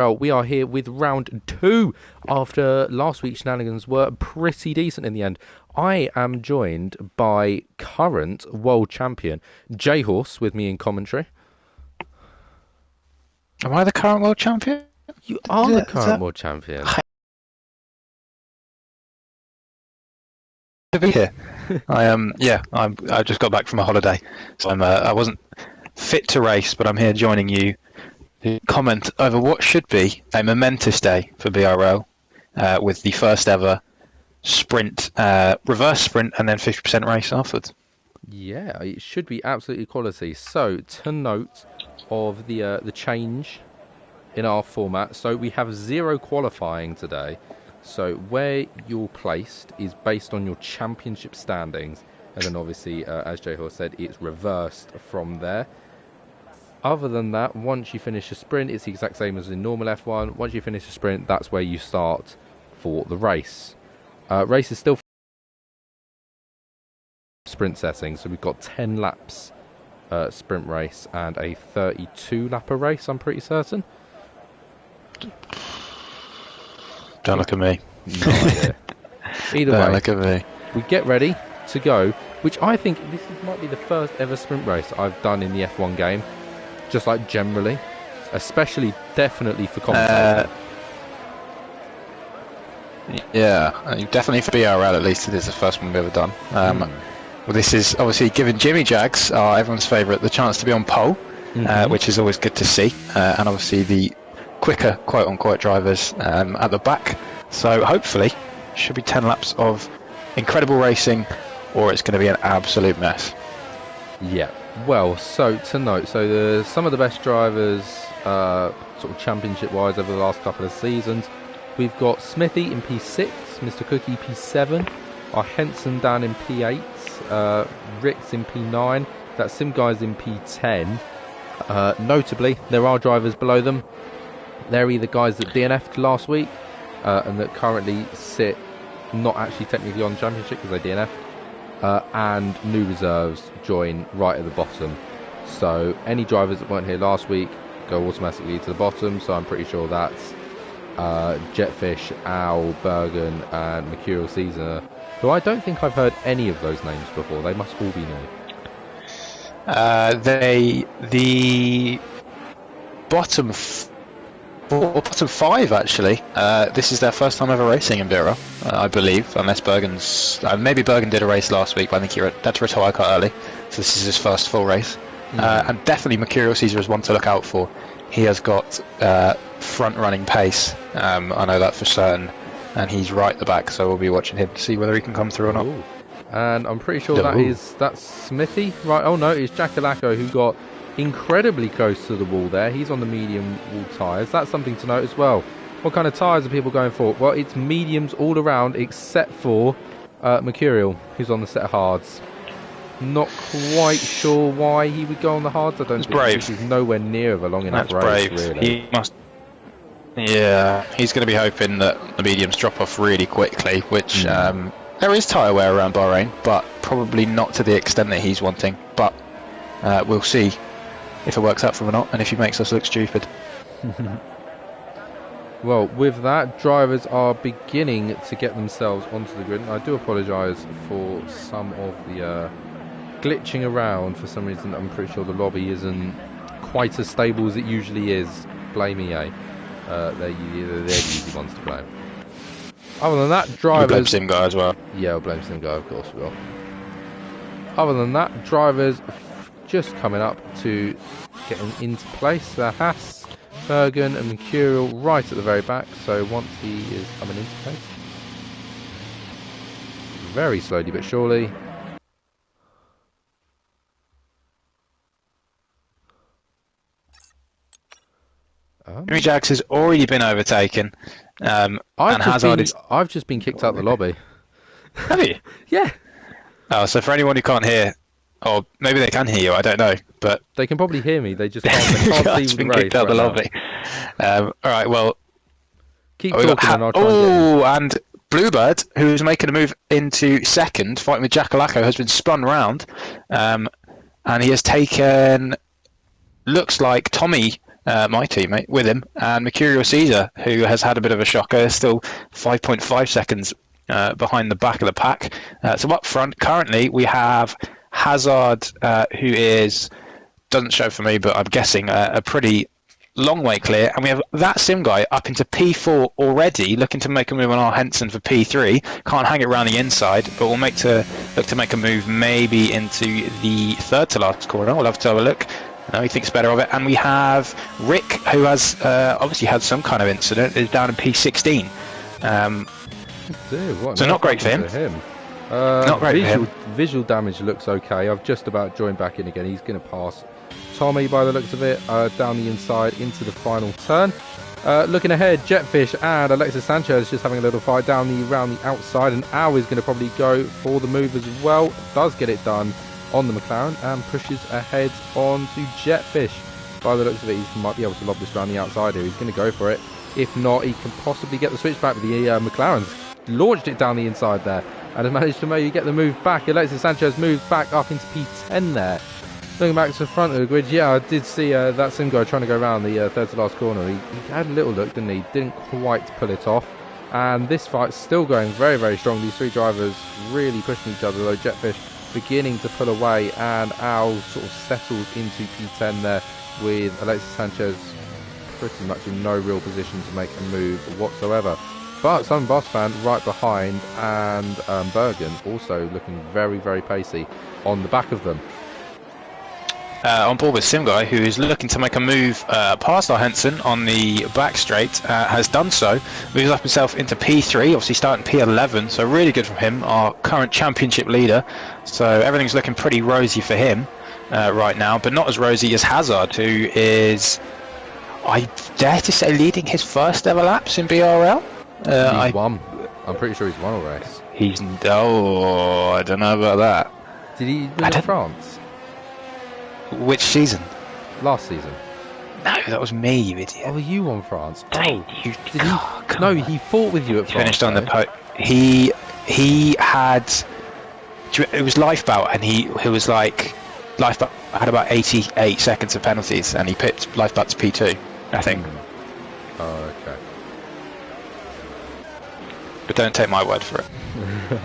Well, we are here with round two after last week's shenanigans were pretty decent in the end. I am joined by current world champion J Horse with me in commentary. Am I the current world champion? You are the current world champion. To be here. I just got back from a holiday, so I wasn't fit to race, but I'm here joining you to comment over what should be a momentous day for BRL, with the first ever sprint, reverse sprint, and then 50% race afterwards. Yeah, it should be absolutely quality. So to note of the change in our format, so we have 0 qualifying today. So where you're placed is based on your championship standings, and then obviously, as J Horse said, it's reversed from there. Other than that, once you finish a sprint, it's the exact same as in normal F1. Once you finish a sprint, that's where you start for the race. Race is still sprint setting, so we've got 10 laps sprint race and a 32-lapper race, I'm pretty certain. Don't look at me. No idea. Either way, look at me. We get ready to go, which I think might be the first ever sprint race I've done in the F1 game. Just like generally, especially definitely for competition. Definitely for BRL at least. It is the first one we've ever done. Well, this is obviously giving Jimmy Jags, everyone's favourite, the chance to be on pole, which is always good to see. And obviously the quicker quote-unquote drivers at the back. So hopefully, should be 10 laps of incredible racing, or it's going to be an absolute mess. Yeah. Well, so to note, some of the best drivers, sort of championship-wise over the last couple of seasons, we've got Smithy in P6, Mr. Cookie P7, our Henson down in P8, Rick's in P9, that Sim guy's in P10. Notably, there are drivers below them. They're either guys that DNF'd last week and that currently sit not actually technically on the championship because they DNF'd. And new reserves join right at the bottom. So any drivers that weren't here last week go automatically to the bottom. So I'm pretty sure that's Jetfish, Owl, Bergen, and Mercurial Seasoner, who I don't think I've heard any of those names before. They must all be new. The bottom 5 actually. This is their first time ever racing in BRL, I believe, unless maybe Bergen did a race last week, but I think he had to retire quite early, so this is his first full race. And definitely Mercurial Caesar is one to look out for. He has got front running pace, I know that for certain, and he's right at the back, so we'll be watching him to see whether he can come through or not. Ooh. And I'm pretty sure that's Smithy, right? Oh no, it's Jackalacco who got incredibly close to the wall there. He's on the medium wall tyres. That's something to note as well. What kind of tyres are people going for? Well, it's mediums all around except for Mercurial, who's on the set of hards. Not quite sure why he would go on the hards. I don't think this is nowhere near of a long enough race, really. He must. Yeah, he's going to be hoping that the mediums drop off really quickly, which there is tyre wear around Bahrain, but probably not to the extent that he's wanting. But we'll see if it works out for him or not, and if he makes us look stupid. Well, with that, drivers are beginning to get themselves onto the grid. I do apologise for some of the glitching around. For some reason, I'm pretty sure the lobby isn't quite as stable as it usually is. Blame EA. They're the easy ones to blame. Other than that, drivers... We'll blame Sim Guy as well. Yeah, we'll blame Sim Guy, of course we will. Other than that, drivers just coming up to getting into place. Haas, Bergen and Mercurial right at the very back, so once he is coming into place, very slowly but surely. Jimmy Jags has already been overtaken. I've just been kicked out of the lobby. Have you? Yeah. Oh, so for anyone who can't hear, or maybe they can hear you, I don't know, but they can probably hear me. They just can't see the race. Kicked out the lobby. All right, well, keep talking and I'll try and Bluebird, who's making a move into second, fighting with Jackalacco, has been spun round, and he has taken, looks like Tommy my teammate, with him, and Mercurial Caesar, who has had a bit of a shocker, still 5.5 seconds behind the back of the pack. So up front, currently, we have Hazard, who doesn't show for me, but I'm guessing a pretty long way clear, and we have that sim guy up into P4 already, looking to make a move on our Henson for P3. Can't hang it around the inside, but we'll look to make a move maybe into the third to last corner. We'll have to have a look. He thinks better of it, and we have Rick, who has obviously had some kind of incident, is down in P16. So not great for him. Not great for him. Visual damage looks okay. I've just about joined back in again. He's going to pass Tommy by the looks of it, down the inside into the final turn. Looking ahead, Jetfish and Alexis Sanchez just having a little fight around the outside, and Al is going to probably go for the move as well. Does get it done on the McLaren and pushes ahead onto Jetfish. By the looks of it, he might be able to lob this around the outside here. He's going to go for it. If not, he can possibly get the switch back, but the McLaren's launched it down the inside there and has managed to maybe get the move back. Alexis Sanchez moves back up into P10 there. Looking back to the front of the grid, yeah, I did see that sim guy trying to go around the third to last corner. He had a little look, didn't he? Didn't quite pull it off. And this fight's still going very, very strong. These three drivers really pushing each other, though. Jetfish beginning to pull away, and Al sort of settled into P10 there with Alexis Sanchez pretty much in no real position to make a move whatsoever. But Simon Bossman right behind, and Bergen also looking very, very pacey on the back of them. On board with Sim Guy, who is looking to make a move past our Henson on the back straight, has done so. Moves up himself into P3, obviously starting P11, so really good from him, our current championship leader. So everything's looking pretty rosy for him right now, but not as rosy as Hazard, who is, I dare to say, leading his first ever laps in BRL. He's won. I'm pretty sure he's won a race. I don't know about that. Did he win in France? Which season? Last season. No, that was me, you idiot. Oh, you won France? Oh, did he? No, he fought with you at France. Finished on the He had. It was Lifebout, and he was like, Lifebout had about 88 seconds of penalties, and he picked Lifebout to P2, I think. Oh, okay. But don't take my word for it.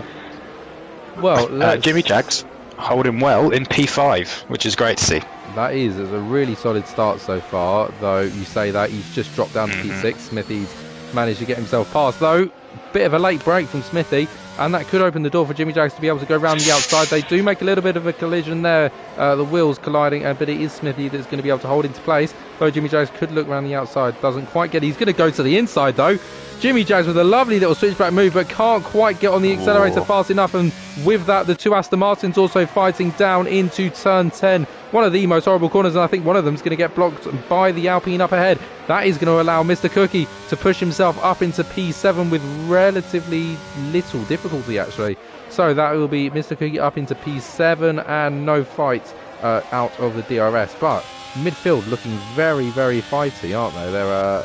Well, Jimmy Jags holding well in P5, which is great to see. That is, it's a really solid start so far, though you say that he's just dropped down to P6. Smithy's managed to get himself past, though. Bit of a late break from Smithy, and that could open the door for Jimmy Jags to be able to go round the outside. They do make a little bit of a collision there, the wheels colliding, but it is Smithy that's going to be able to hold into place, though Jimmy Jags could look round the outside, doesn't quite get it. He's going to go to the inside, though. Jimmy Jags with a lovely little switchback move, but can't quite get on the accelerator fast enough, and with that, the two Aston Martins also fighting down into turn 10. One of the most horrible corners, and I think one of them is going to get blocked by the Alpine up ahead. That is going to allow Mr. Cookie to push himself up into P7 with relatively little difficulty, actually. So that will be Mr. Cookie up into P7 and no fight out of the DRS. But midfield looking very, very fighty, aren't they? They're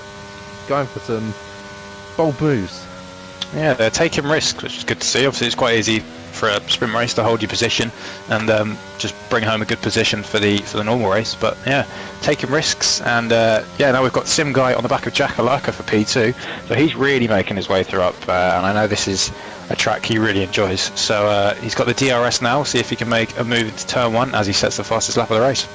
going for some bold moves. Yeah, they're taking risks, which is good to see. Obviously, it's quite easy for a sprint race to hold your position and just bring home a good position for the normal race. But yeah, taking risks, and yeah, now we've got Sim Guy on the back of Jakalaka for P2, so he's really making his way through up. And I know this is a track he really enjoys. So he's got the DRS now. See if he can make a move into turn 1 as he sets the fastest lap of the race.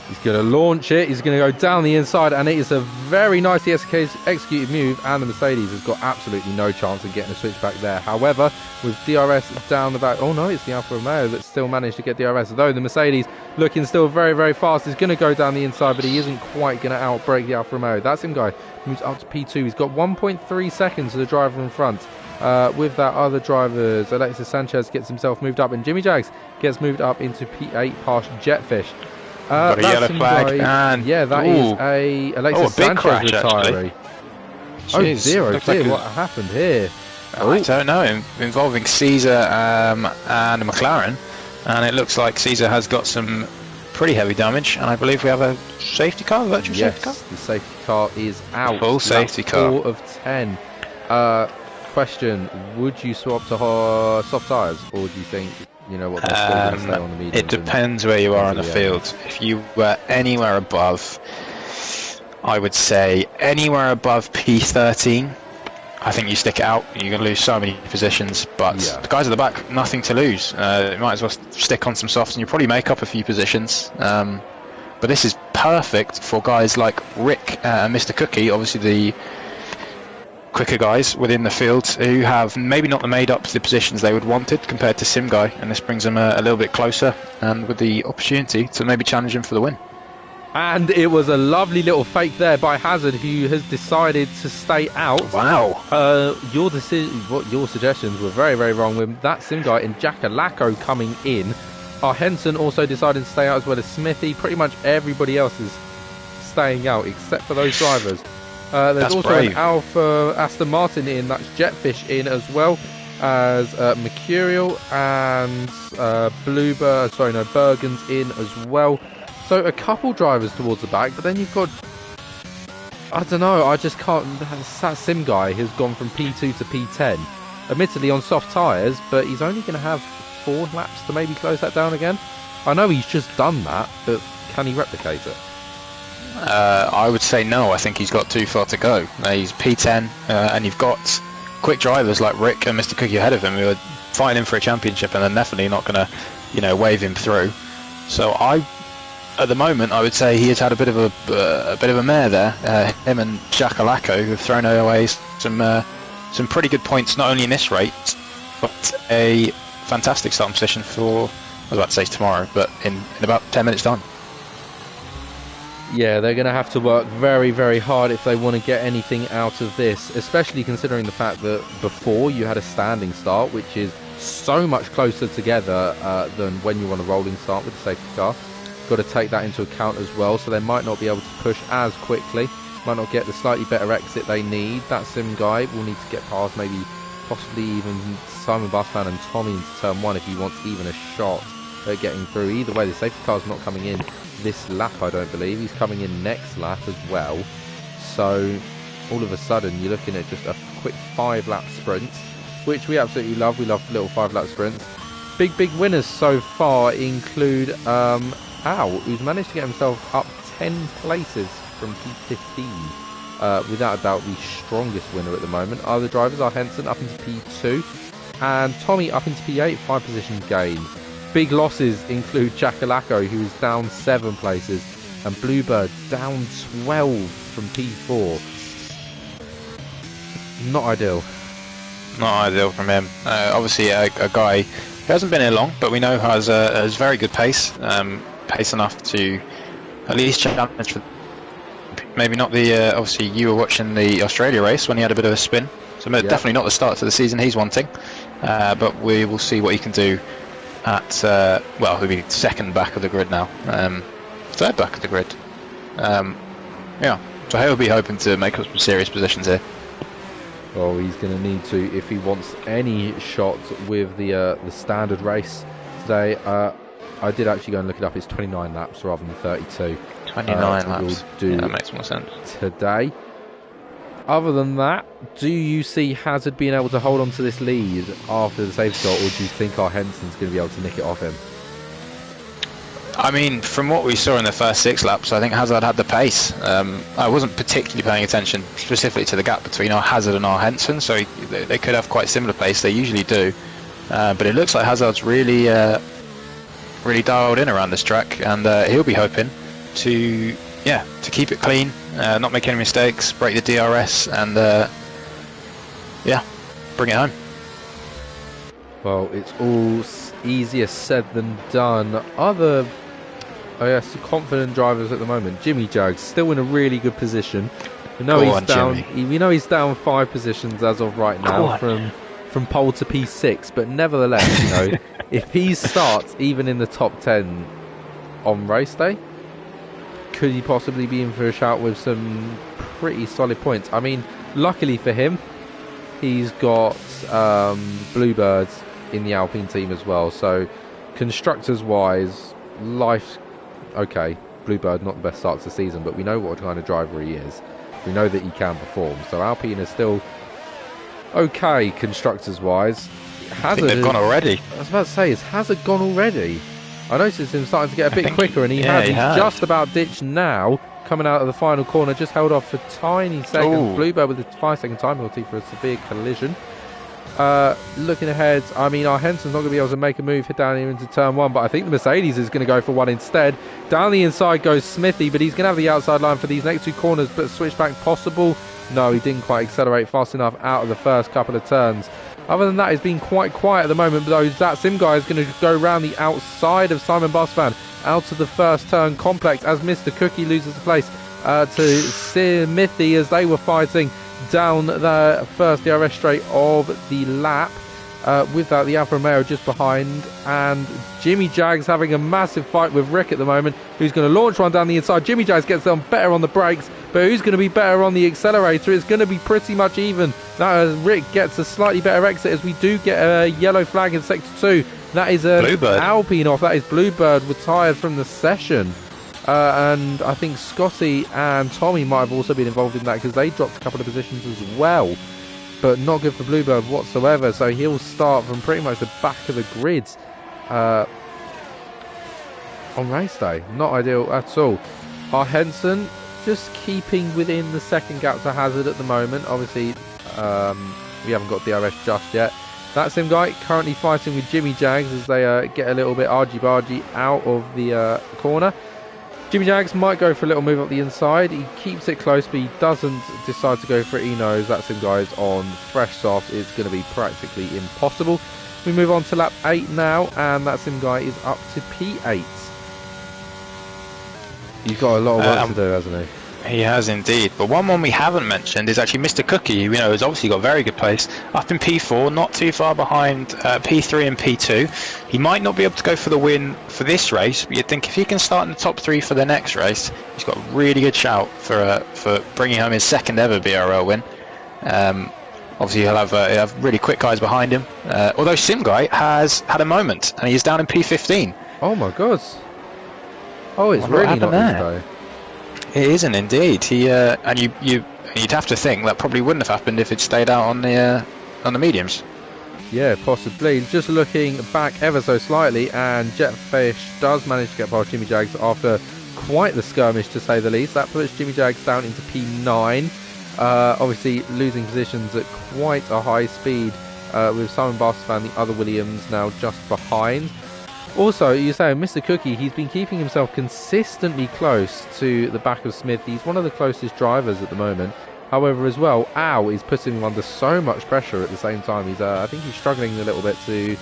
He's going to launch it, he's going to go down the inside, and it is a very nicely executed move, and the Mercedes has got absolutely no chance of getting a switch back there. However, with DRS down the back, oh no, it's the Alfa Romeo that still managed to get DRS, though the Mercedes looking still very, very fast. He's going to go down the inside, but he isn't quite going to outbrake the Alfa Romeo. That's him, guy, moves up to P2. He's got 1.3 seconds to the driver in front. With that, other drivers, Alexis Sanchez gets himself moved up, and Jimmy Jags gets moved up into P8 past Jetfish. Got a yellow flag, and yeah, that is a Alexis Sanchez retiree. Oh dear, what happened here? I don't know, involving Caesar and a McLaren, and it looks like Caesar has got some pretty heavy damage, and I believe we have a safety car, virtual safety car? The safety car is out. Full safety car. 4 of 10. Question, would you swap to soft tyres, or do you think You know what, they're still going to stay on the mediums. It depends where you are in the field. If you were anywhere above, I would say anywhere above P13, I think you stick it out. You're going to lose so many positions, but the guys at the back, nothing to lose. You might as well stick on some softs and you probably make up a few positions. But this is perfect for guys like Rick and Mr. Cookie, obviously the quicker guys within the field who have maybe not made up the positions they would wanted compared to Sim Guy, and this brings them a little bit closer and with the opportunity to maybe challenge him for the win. And it was a lovely little fake there by Hazard, who has decided to stay out. Wow. Your suggestions were very, very wrong with that Sim Guy and Jackalacco coming in. Henson also decided to stay out, as well as Smithy. Pretty much everybody else is staying out except for those drivers. There's also brave. An Alpha Aston Martin in, that's Jetfish in, as well as Mercurial and Bergen's in as well. So a couple drivers towards the back, but then you've got, I don't know, I just can't, that Sim Guy has gone from P2 to P10, admittedly on soft tyres, but he's only going to have 4 laps to maybe close that down again. I know he's just done that, but can he replicate it? I would say no. I think he's got too far to go. He's P10, and you've got quick drivers like Rick and Mr. Cookie ahead of him who are fighting him for a championship, and they're definitely not going to, wave him through. So at the moment, I would say he has had a bit of a mare there. Him and Jackalacco, who have thrown away some pretty good points, not only in this race, but a fantastic starting position for, I was about to say tomorrow, but in about 10 minutes time. Yeah, they're going to have to work very, very hard if they want to get anything out of this, especially considering the fact that before you had a standing start, which is so much closer together than when you're on a rolling start with the safety car. Got to take that into account as well, so they might not be able to push as quickly, might not get the slightly better exit they need. That Sim Guy will need to get past maybe possibly even Simon Busman and Tommy into turn 1 if he wants even a shot at getting through. Either way, the safety car's not coming in this lap, I don't believe. He's coming in next lap as well. So all of a sudden you're looking at just a quick 5-lap sprint, which we absolutely love. We love little 5-lap sprints. Big winners so far include Al, who's managed to get himself up 10 places from P15. Without a doubt the strongest winner at the moment. Other drivers are Henson up into P2 and Tommy up into P8, 5 position gain. Big losses include Jackalacco, who is down 7 places, and Bluebird down 12 from P4. Not ideal. Not ideal from him. Obviously a guy who hasn't been here long, but we know has very good pace. Pace enough to at least challenge for, maybe not the, obviously you were watching the Australia race when he had a bit of a spin, so definitely not the start to the season he's wanting, but we will see what he can do at, he'll be second back of the grid now, third back of the grid. So he'll be hoping to make up some serious positions here. Well, he's going to need to if he wants any shot with the standard race today. I did actually go and look it up. It's 29 laps rather than 32. 29 laps. That makes more sense. Today. Other than that, do you see Hazard being able to hold on to this lead after the safety car, or do you think our Henson's going to be able to nick it off him? I mean, from what we saw in the first 6 laps, I think Hazard had the pace. I wasn't particularly paying attention specifically to the gap between our Hazard and our Henson, so they could have quite similar pace. They usually do. But it looks like Hazard's really dialed in around this track, and he'll be hoping to keep it clean, not make any mistakes, break the DRS, and bring it home. Well, it's all easier said than done. Other confident drivers at the moment. Jimmy Jags still in a really good position. We know he's down 5 positions as of right now from pole to P6, but nevertheless, if he starts even in the top 10 on race day, could he possibly be in for a shout with some pretty solid points? I mean, luckily for him, he's got Bluebirds in the Alpine team as well, so constructors wise, life's okay. Bluebird not the best start to the season, but we know what kind of driver he is. We know that he can perform, so Alpine is still okay constructors-wise. I think they've gone already. I was about to say, is Hazard gone already? I noticed him starting to get a bit quicker, and he has. He's just about ditched now, coming out of the final corner, just held off for a tiny second. Ooh. Bluebird with a 5-second time penalty for a severe collision. Looking ahead, I mean, our Henson's not going to be able to make a move down here into turn 1, but I think the Mercedes is going to go for one instead. Down the inside goes Smithy, but he's going to have the outside line for these next 2 corners, but switchback possible. No, he didn't quite accelerate fast enough out of the first couple of turns. Other than that, it's been quite quiet at the moment, though. That Sim guy is going to go around the outside of Simon Busvan out of the first turn complex as Mr. Cookie loses the place to Smithy as they were fighting down the first DRS straight of the lap. With that, the Alfa Romeo just behind, and Jimmy Jags having a massive fight with Rick at the moment, who's going to launch one down the inside. Jimmy Jags gets on better on the brakes, but who's going to be better on the accelerator? It's going to be pretty much even. Now Rick gets a slightly better exit as we do get a yellow flag in sector 2. That is a Alpine off. That is Bluebird retired from the session. And I think Scotty and Tommy might have also been involved in that because they dropped a couple of positions as well. But not good for Bluebird whatsoever, so he'll start from pretty much the back of the grid on race day. Not ideal at all. Our Henson just keeping within the second gap to Hazard at the moment. Obviously, we haven't got DRS just yet. That Sim guy currently fighting with Jimmy Jags as they get a little bit argy-bargy out of the corner. Jimmy Jags might go for a little move up the inside. He keeps it close, but he doesn't decide to go for it. He knows that Sim guy is on fresh soft. It's going to be practically impossible. We move on to lap 8 now, and that Sim guy is up to P8. He's got a lot of work to do, hasn't he? He has indeed. But one we haven't mentioned is actually Mr. Cookie, who has obviously got very good pace. Up in P4, not too far behind P3 and P2. He might not be able to go for the win for this race, but you'd think if he can start in the top 3 for the next race, he's got a really good shout for bringing home his second ever BRL win. Obviously, he'll have really quick guys behind him. Although Sim Guy has had a moment, and he's down in P15. Oh my God! Oh, it's really not this day. It isn't indeed. He and you'd have to think that probably wouldn't have happened if it stayed out on the mediums. Yeah, possibly. Just looking back ever so slightly, and Jetfish does manage to get past Jimmy Jags after quite the skirmish, to say the least. That puts Jimmy Jags down into P9. Obviously losing positions at quite a high speed with Simon Barstafan, the other Williams, now just behind. Also, you're saying Mr. Cookie, he's been keeping himself consistently close to the back of Smith. He's one of the closest drivers at the moment. However, as well, Al is putting him under so much pressure at the same time. He's, I think he's struggling a little bit to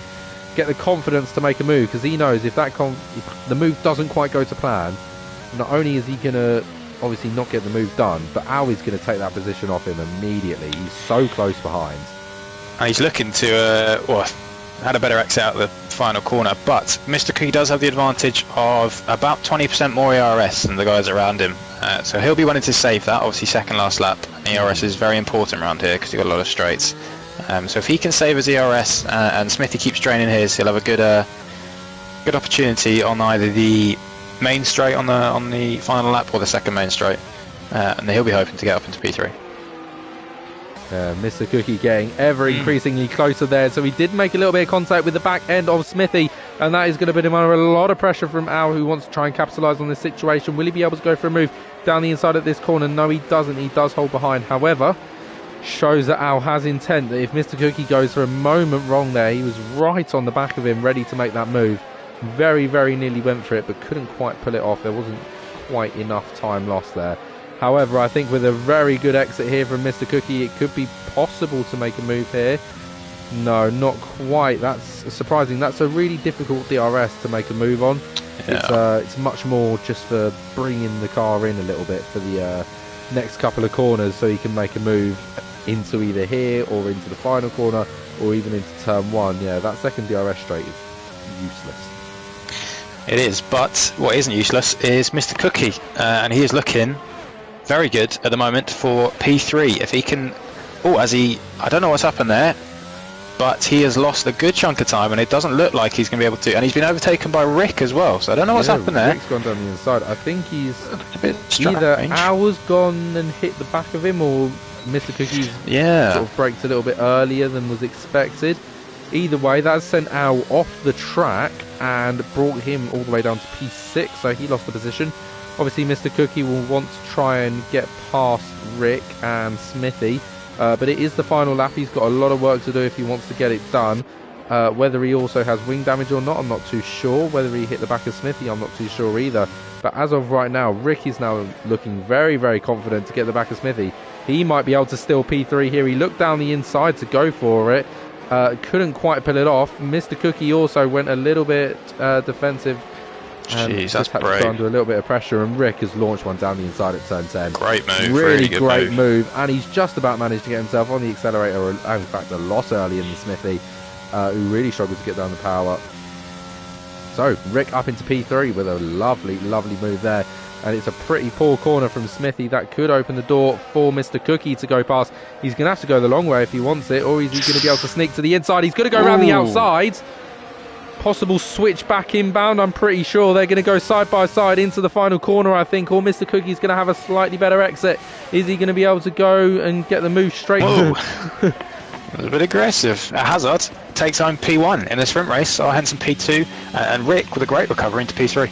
get the confidence to make a move, because he knows if the move doesn't quite go to plan, not only is he going to obviously not get the move done, but Al is going to take that position off him immediately. He's so close behind. And he's looking to, had a better exit out of the final corner, but Mr. Cookie does have the advantage of about 20% more ERS than the guys around him, so he'll be wanting to save that. Obviously second last lap, ERS is very important around here because you've got a lot of straights, so if he can save his ERS and Smithy keeps draining his, he'll have a good opportunity on either the main straight on the final lap or the second main straight, and he'll be hoping to get up into P3. Mr. Cookie getting ever increasingly closer there, so he did make a little bit of contact with the back end of Smithy, and that is going to put him under a lot of pressure from Al, who wants to try and capitalise on this situation. Will he be able to go for a move down the inside of this corner? No, he doesn't. He does hold behind. However, shows that Al has intent, that if Mr. Cookie goes for a moment wrong there, he was right on the back of him, ready to make that move. Very, very nearly went for it, but couldn't quite pull it off. There wasn't quite enough time lost there. However, I think with a very good exit here from Mr. Cookie, it could be possible to make a move here. No, not quite. That's surprising. That's a really difficult DRS to make a move on. Yeah. It's much more just for bringing the car in a little bit for the next couple of corners, so you can make a move into either here or into the final corner or even into turn 1. Yeah, that second DRS straight is useless. It is, but what isn't useless is Mr. Cookie, and he is looking very good at the moment for P3. If he can, I don't know what's happened there. but he has lost a good chunk of time, and it doesn't look like he's going to be able to. And he's been overtaken by Rick as well, so I don't know what's happened there. Rick's gone down the inside. I think he's a bit either Al's gone and hit the back of him, or Mr. Cookie's sort of braked a little bit earlier than was expected. Either way, that sent Al off the track and brought him all the way down to P6, so he lost the position. Obviously, Mr. Cookie will want to try and get past Rick and Smithy, but it is the final lap. He's got a lot of work to do if he wants to get it done. Whether he also has wing damage or not, I'm not too sure. Whether he hit the back of Smithy, I'm not too sure either. But as of right now, Rick is now looking very, very confident to get the back of Smithy. He might be able to steal P3 here. He looked down the inside to go for it. Couldn't quite pull it off. Mr. Cookie also went a little bit defensive. Jeez, that's had brave. to go under a little bit of pressure, and Rick has launched one down the inside at turn 10. Great move. Really good great move. And he's just about managed to get himself on the accelerator. In fact, a lot earlier than Smithy, who really struggled to get down the power. So Rick up into P3 with a lovely, lovely move there. And it's a pretty poor corner from Smithy that could open the door for Mr. Cookie to go past. He's going to have to go the long way if he wants it, or is he going to be able to sneak to the inside? He's going to go around the outside. Possible switch back inbound. I'm pretty sure they're going to go side by side into the final corner, I think, or Mr. Cookie's going to have a slightly better exit. Is he going to be able to go and get the move straight? A little bit aggressive. Hazard takes home P1 in the sprint race. Henson P2, and Rick with a great recovery into P3.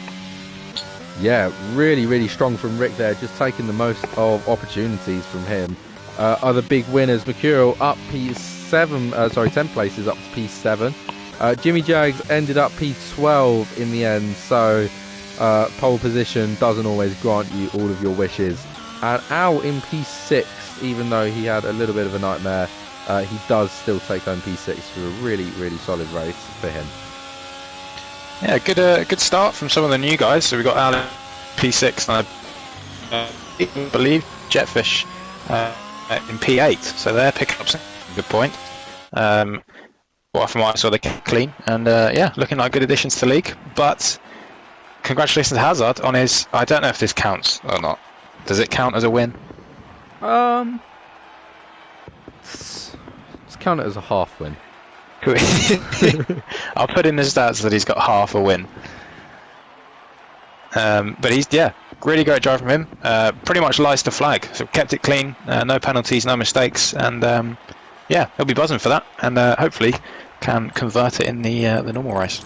Yeah, really, really strong from Rick there, just taking the most of opportunities from him. Other big winners, Mercurial up P7, 10 places up to P7. Jimmy Jags ended up P12 in the end, so pole position doesn't always grant you all of your wishes. And Al in P6, even though he had a little bit of a nightmare, he does still take home P6 for a really, really solid race for him. Yeah, good start from some of the new guys. So we got Al in P6, and I believe Jetfish in P8. So they're picking up some good point. Well, from what I saw, they kept clean, and looking like good additions to the league. But congratulations to Hazard on his. I don't know if this counts or not. Does it count as a win? Let's count it as a half win. I'll put in the stats that he's got half a win. But he's really great drive from him. Pretty much lies to flag, so kept it clean, no penalties, no mistakes, and he'll be buzzing for that, and hopefully can convert it in the normal race.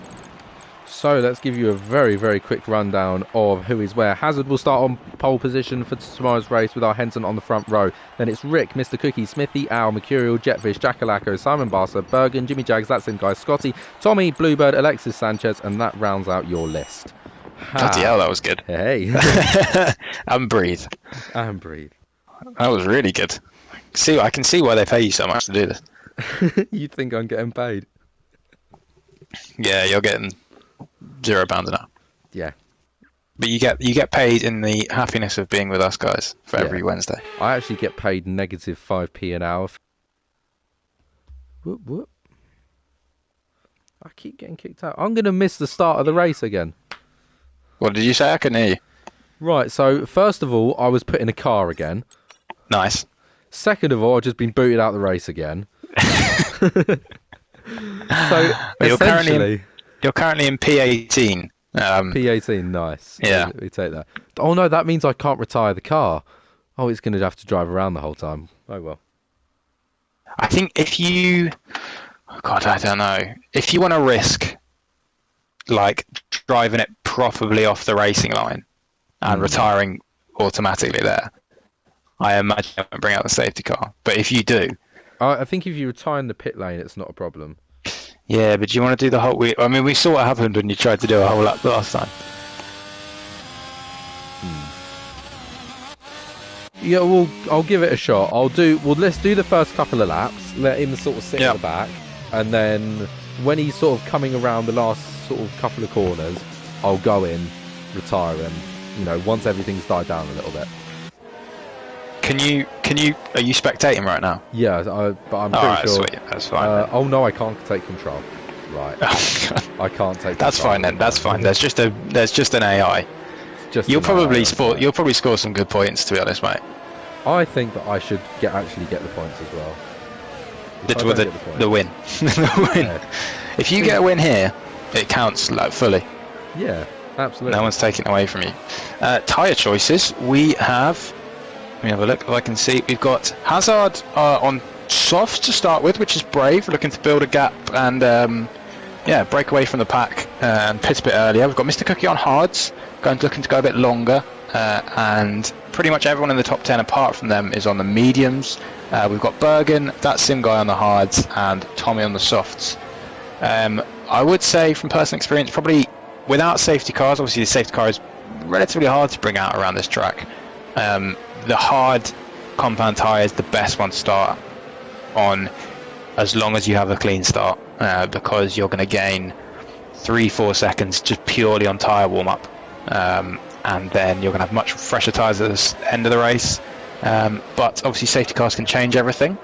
So let's give you a very, very quick rundown of who is where. Hazard will start on pole position for tomorrow's race with our Henson on the front row. Then it's Rick, Mr. Cookie, Smithy, Al, Mercurial, Jetfish, Jackalacko, Simon Barser, Bergen, Jimmy Jags, that's him guys, Scotty, Tommy, Bluebird, Alexis Sanchez, and that rounds out your list. Bloody hell, that was good. Hey. And breathe. And breathe. That was really good. I can see why they pay you so much to do this. You think I'm getting paid? Yeah, you're getting £0 an hour. Yeah. But you get paid in the happiness of being with us guys for every Wednesday. I actually get paid negative 5p an hour. Whoop, whoop. I keep getting kicked out. I'm going to miss the start of the race again. What did you say? I couldn't hear you. Right, so first of all, I was put in a car again. Nice. Second of all, I've just been booted out the race again. So essentially, you're currently in P18. P18, nice. Yeah, we take that. Oh no, that means I can't retire the car. Oh, it's going to have to drive around the whole time. Oh well. I think if you, I don't know. If you want to risk, like driving it properly off the racing line and retiring automatically there, I imagine I won't bring out the safety car. But if you do, I think if you retire in the pit lane, it's not a problem. Yeah, but do you want to do the whole? We saw what happened when you tried to do a whole lap last time. Yeah, I'll give it a shot. Let's do the first couple of laps. Let him sort of sit in the back, and then when he's sort of coming around the last sort of couple of corners, I'll go in, retire him. Once everything's died down a little bit. Are you spectating right now? Yeah, but I'm pretty sure. Sweet. That's fine. Oh no, I can't take control. Right. I can't take. That's fine then. That's fine. There's just an AI. You'll probably score some good points, to be honest, mate. I think that I should actually get the points as well. The win. The win. Yeah. If you get a win here, it counts like fully. Yeah, absolutely. No one's taking it away from you. Tyre choices. We have. Let me have a look. If I can see, we've got Hazard on soft to start with, which is brave, looking to build a gap and break away from the pack and pit a bit earlier. We've got Mr. Cookie on hards, looking to go a bit longer, and pretty much everyone in the top 10 apart from them is on the mediums. We've got Bergen, that Sim guy on the hards, and Tommy on the softs. I would say from personal experience, probably without safety cars, obviously the safety car is relatively hard to bring out around this track. The hard compound tyre is the best one to start on as long as you have a clean start, because you're going to gain 3-4 seconds just purely on tyre warm up, and then you're going to have much fresher tyres at the end of the race. But obviously safety cars can change everything,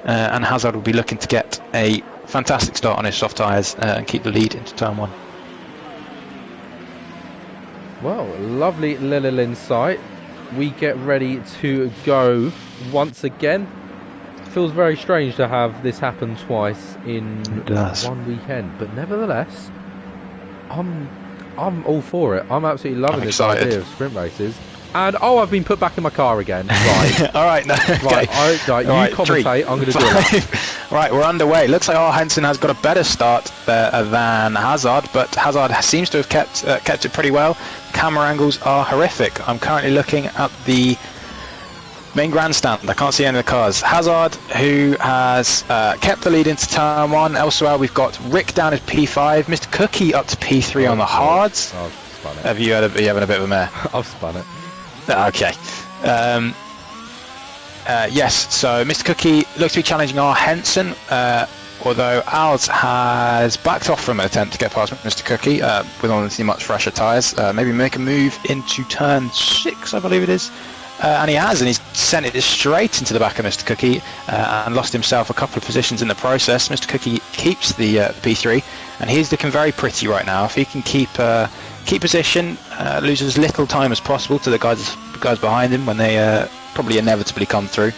and Hazard will be looking to get a fantastic start on his soft tyres and keep the lead into turn 1. Well, lovely little insight. We get ready to go once again. Feels very strange to have this happen twice in one weekend, but nevertheless, I'm all for it. I'm absolutely loving this idea of sprint races. And I've been put back in my car again. Right. All right. No, okay. Right. You commentate. I'm going to do it. Right, we're underway. Looks like Henson has got a better start than Hazard, but Hazard seems to have kept it pretty well. Camera angles are horrific. I'm currently looking at the main grandstand. I can't see any of the cars. Hazard, who has kept the lead into turn 1. Elsewhere, we've got Rick down at P5. Mr. Cookie up to P3 on the hards. I've spun it. Are you having a bit of a mare? I've spun it. Okay. Yes, so Mr. Cookie looks to be challenging Henson, although Al's has backed off from an attempt to get past Mr. Cookie with honestly much fresher tyres. Maybe make a move into turn 6, I believe it is. And he has, and he's sent it straight into the back of Mr. Cookie and lost himself a couple of positions in the process. Mr. Cookie keeps the P3, and he's looking very pretty right now. If he can keep position, lose as little time as possible to the guys behind him when they probably inevitably come through.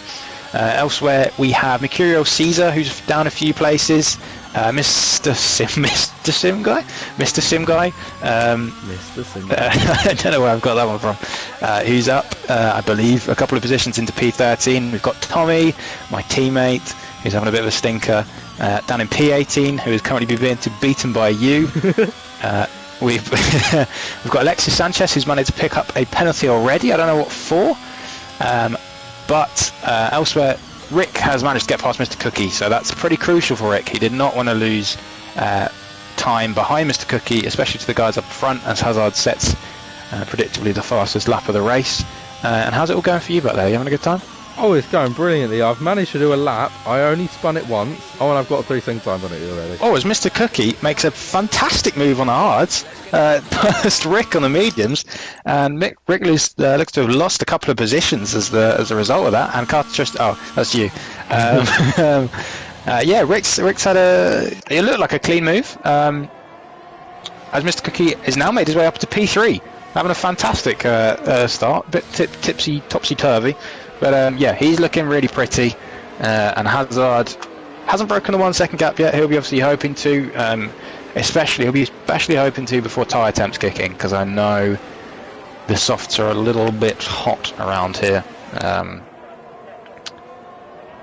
Elsewhere, we have Mercurial Caesar, who's down a few places. Mr. Sim Guy. I don't know where I've got that one from. Who's up, I believe, a couple of positions into P13. We've got Tommy, my teammate, who's having a bit of a stinker, down in P18, who is currently being beaten by you. We've got Alexis Sanchez, who's managed to pick up a penalty already. I don't know what for. But elsewhere, Rick has managed to get past Mr. Cookie, so that's pretty crucial for Rick. He did not want to lose time behind Mr. Cookie, especially to the guys up front, as Hazard sets predictably the fastest lap of the race. And how's it all going for you back there? You having a good time? Oh, it's going brilliantly. I've managed to do a lap. I only spun it once. Oh, and I've got 3 second times on it already. Oh, as Mr. Cookie makes a fantastic move on the hards, past Rick on the mediums, and Rick looks to have lost a couple of positions as a result of that. And Carter just, that's you. Yeah, Rick's had it looked like a clean move. As Mr. Cookie has now made his way up to P3, having a fantastic start, a bit topsy-turvy. But yeah, he's looking really pretty, and Hazard hasn't broken the 1 second gap yet. He'll be obviously hoping to, he'll be especially hoping to before tyre temps kick in, because I know the softs are a little bit hot around here.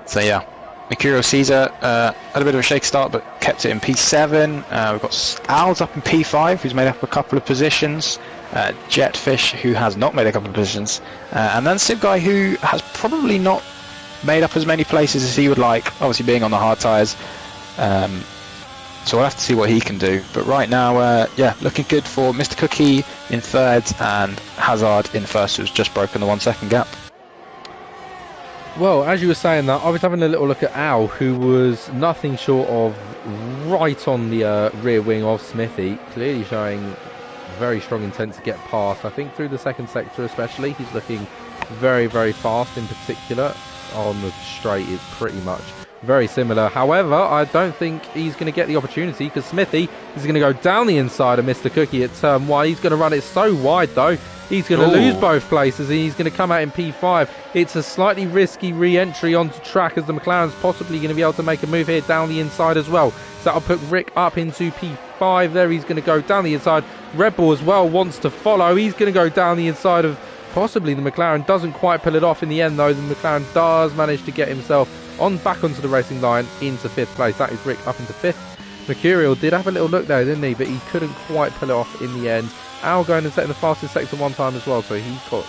So yeah, Mercurial Caesar had a bit of a shake start, but kept it in P7. We've got Al's up in P5, who's made up a couple of positions. Jetfish, who has not made a couple of positions, and then Sib Guy, who has probably not made up as many places as he would like, obviously being on the hard tyres. So we'll have to see what he can do. But right now, yeah, looking good for Mr. Cookie in 3rd and Hazard in 1st, who's just broken the 1 second gap. Well, as you were saying that, I was having a little look at Al, who was nothing short of right on the rear wing of Smithy, clearly showing very strong intent to get past. I think through the second sector especially, he's looking very, very fast. In particular on the straight, is pretty much very similar. However, I don't think he's going to get the opportunity because Smithy is going to go down the inside of Mr. Cookie at turn 1. He's going to run it so wide though. He's going to lose both places and he's going to come out in P5. It's a slightly risky re-entry onto track as the McLaren's possibly going to be able to make a move here down the inside as well. So that'll put Rick up into P5 there. He's going to go down the inside. Red Bull as well wants to follow. He's going to go down the inside of possibly the McLaren. Doesn't quite pull it off in the end though. The McLaren does manage to get himself back onto the racing line into 5th place. That is Rick up into 5th. Mercurial did have a little look there, didn't he? But he couldn't quite pull it off in the end. Al going and setting the fastest sector one time as well, so he's got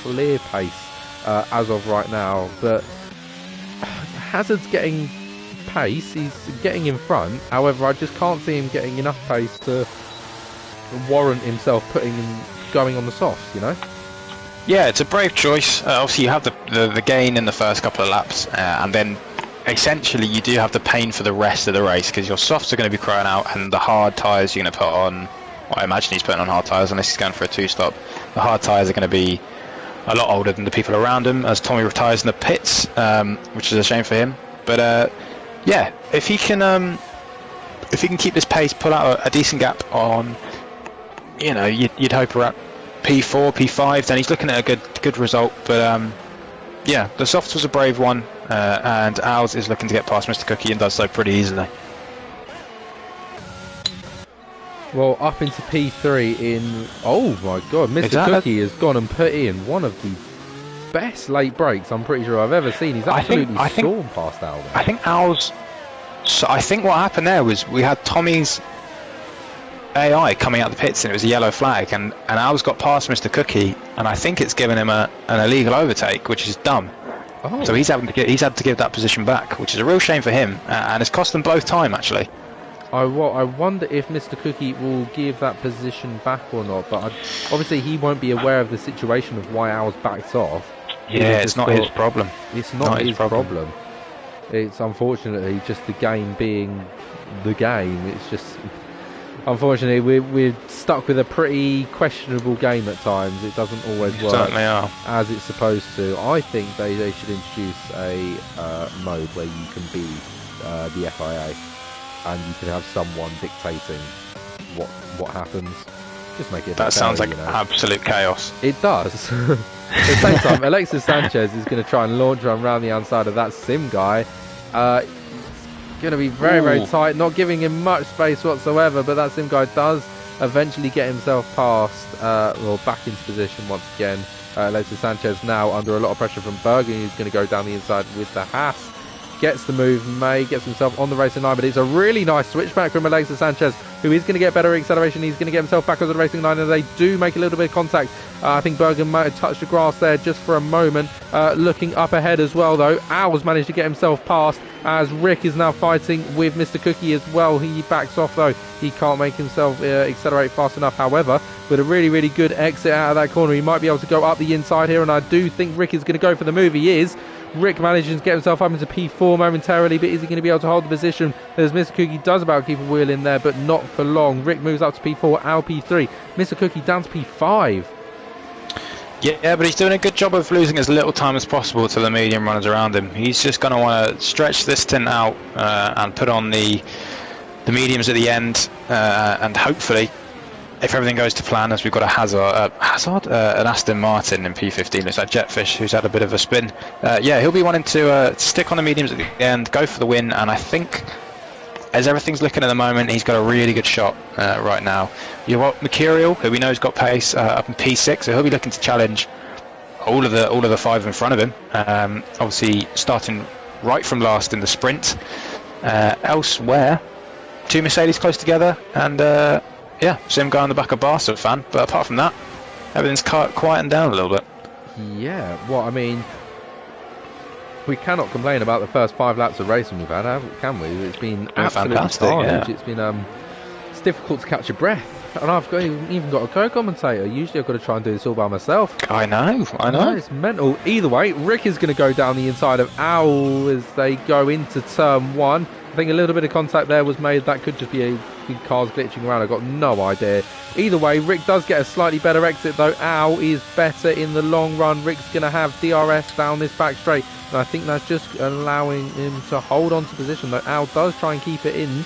clear pace as of right now. But Hazard's getting pace, he's getting in front. However, I just can't see him getting enough pace to warrant himself going on the softs, you know? Yeah, it's a brave choice. Obviously, you have the gain in the first couple of laps, and then essentially you do have the pain for the rest of the race because your softs are going to be crying out, and the hard tyres you're going to put on. Well, I imagine he's putting on hard tyres unless he's going for a 2-stop. The hard tyres are going to be a lot older than the people around him as Tommy retires in the pits, which is a shame for him. But yeah, if he can keep this pace, pull out a decent gap on, you know, you'd hope around P4, P5, then he's looking at a good result. But yeah, the softs was a brave one, and ours is looking to get past Mr. Cookie and does so pretty easily. Well, up into P3 in... Oh my god, Mr. Cookie has gone and put in one of the best late breaks I'm pretty sure I've ever seen. He's absolutely stormed past Al there. I think Al's... So I think what happened there was we had Tommy's AI coming out the pits and it was a yellow flag, and Al's got past Mr. Cookie, and I think it's given him an illegal overtake, which is dumb. Oh. So he's had to give that position back, which is a real shame for him, and it's cost them both time actually. I wonder if Mr. Cookie will give that position back or not, but obviously he won't be aware of the situation of why Al's backed off. Yeah, it's not his problem. It's not his problem. It's unfortunately just the game being the game. It's just, unfortunately, we're stuck with a pretty questionable game at times. It doesn't always work as it's supposed to. I think they should introduce a mode where you can be the FIA. And you can have someone dictating what happens. Just make it. That sounds like absolute chaos. It does. At the same time, Alexis Sanchez is going to try and launch around the outside of that sim guy. It's going to be very tight, not giving him much space whatsoever. But that sim guy does eventually get himself past, or back into position once again. Alexis Sanchez now under a lot of pressure from Bergen, who's going to go down the inside with the Haas. Gets the move, gets himself on the racing line, but it's a really nice switchback from Alexis Sanchez, who is going to get better acceleration. He's going to get himself back on the racing line, and they do make a little bit of contact. I think Bergen might have touched the grass there just for a moment. Looking up ahead as well, though, Owls managed to get himself past, as Rick is now fighting with Mr. Cookie as well. He backs off, though. He can't make himself accelerate fast enough. However, with a really good exit out of that corner, he might be able to go up the inside here, and I do think Rick is going to go for the move. He is. Rick manages to get himself up into P4 momentarily, but is he going to be able to hold the position? As Mr. Cookie does about keep a wheel in there, but not for long. Rick moves up to P4, Al P3. Mr. Cookie down to P5. Yeah, but he's doing a good job of losing as little time as possible to the medium runners around him. He's just going to want to stretch this stint out and put on the mediums at the end, and hopefully, if everything goes to plan, as we've got an Aston Martin in P15, it's like Jetfish, who's had a bit of a spin. Yeah, he'll be wanting to stick on the mediums at the end, go for the win, and I think, as everything's looking at the moment, he's got a really good shot right now. You've got Mercurial, who we know has got pace, up in P6, so he'll be looking to challenge all of the 5 in front of him. Obviously, starting right from last in the sprint. Elsewhere, 2 Mercedes close together, and yeah, same guy on the back of Barca fan, but apart from that, everything's quieting down a little bit. Yeah, well, I mean, we cannot complain about the first 5 laps of racing we've had, can we? It's been absolutely carnage. Yeah. It's been it's difficult to catch your breath, and I've even got a co-commentator. Usually I've got to try and do this all by myself. I know. It's mental. Either way, Rick is going to go down the inside of Owl as they go into turn 1. I think a little bit of contact there was made. That could just be a cars glitching around. I've got no idea. Either way, Rick does get a slightly better exit though. Al is better in the long run. Rick's going to have DRS down this back straight. And I think that's just allowing him to hold on to position though. Al does try and keep it in.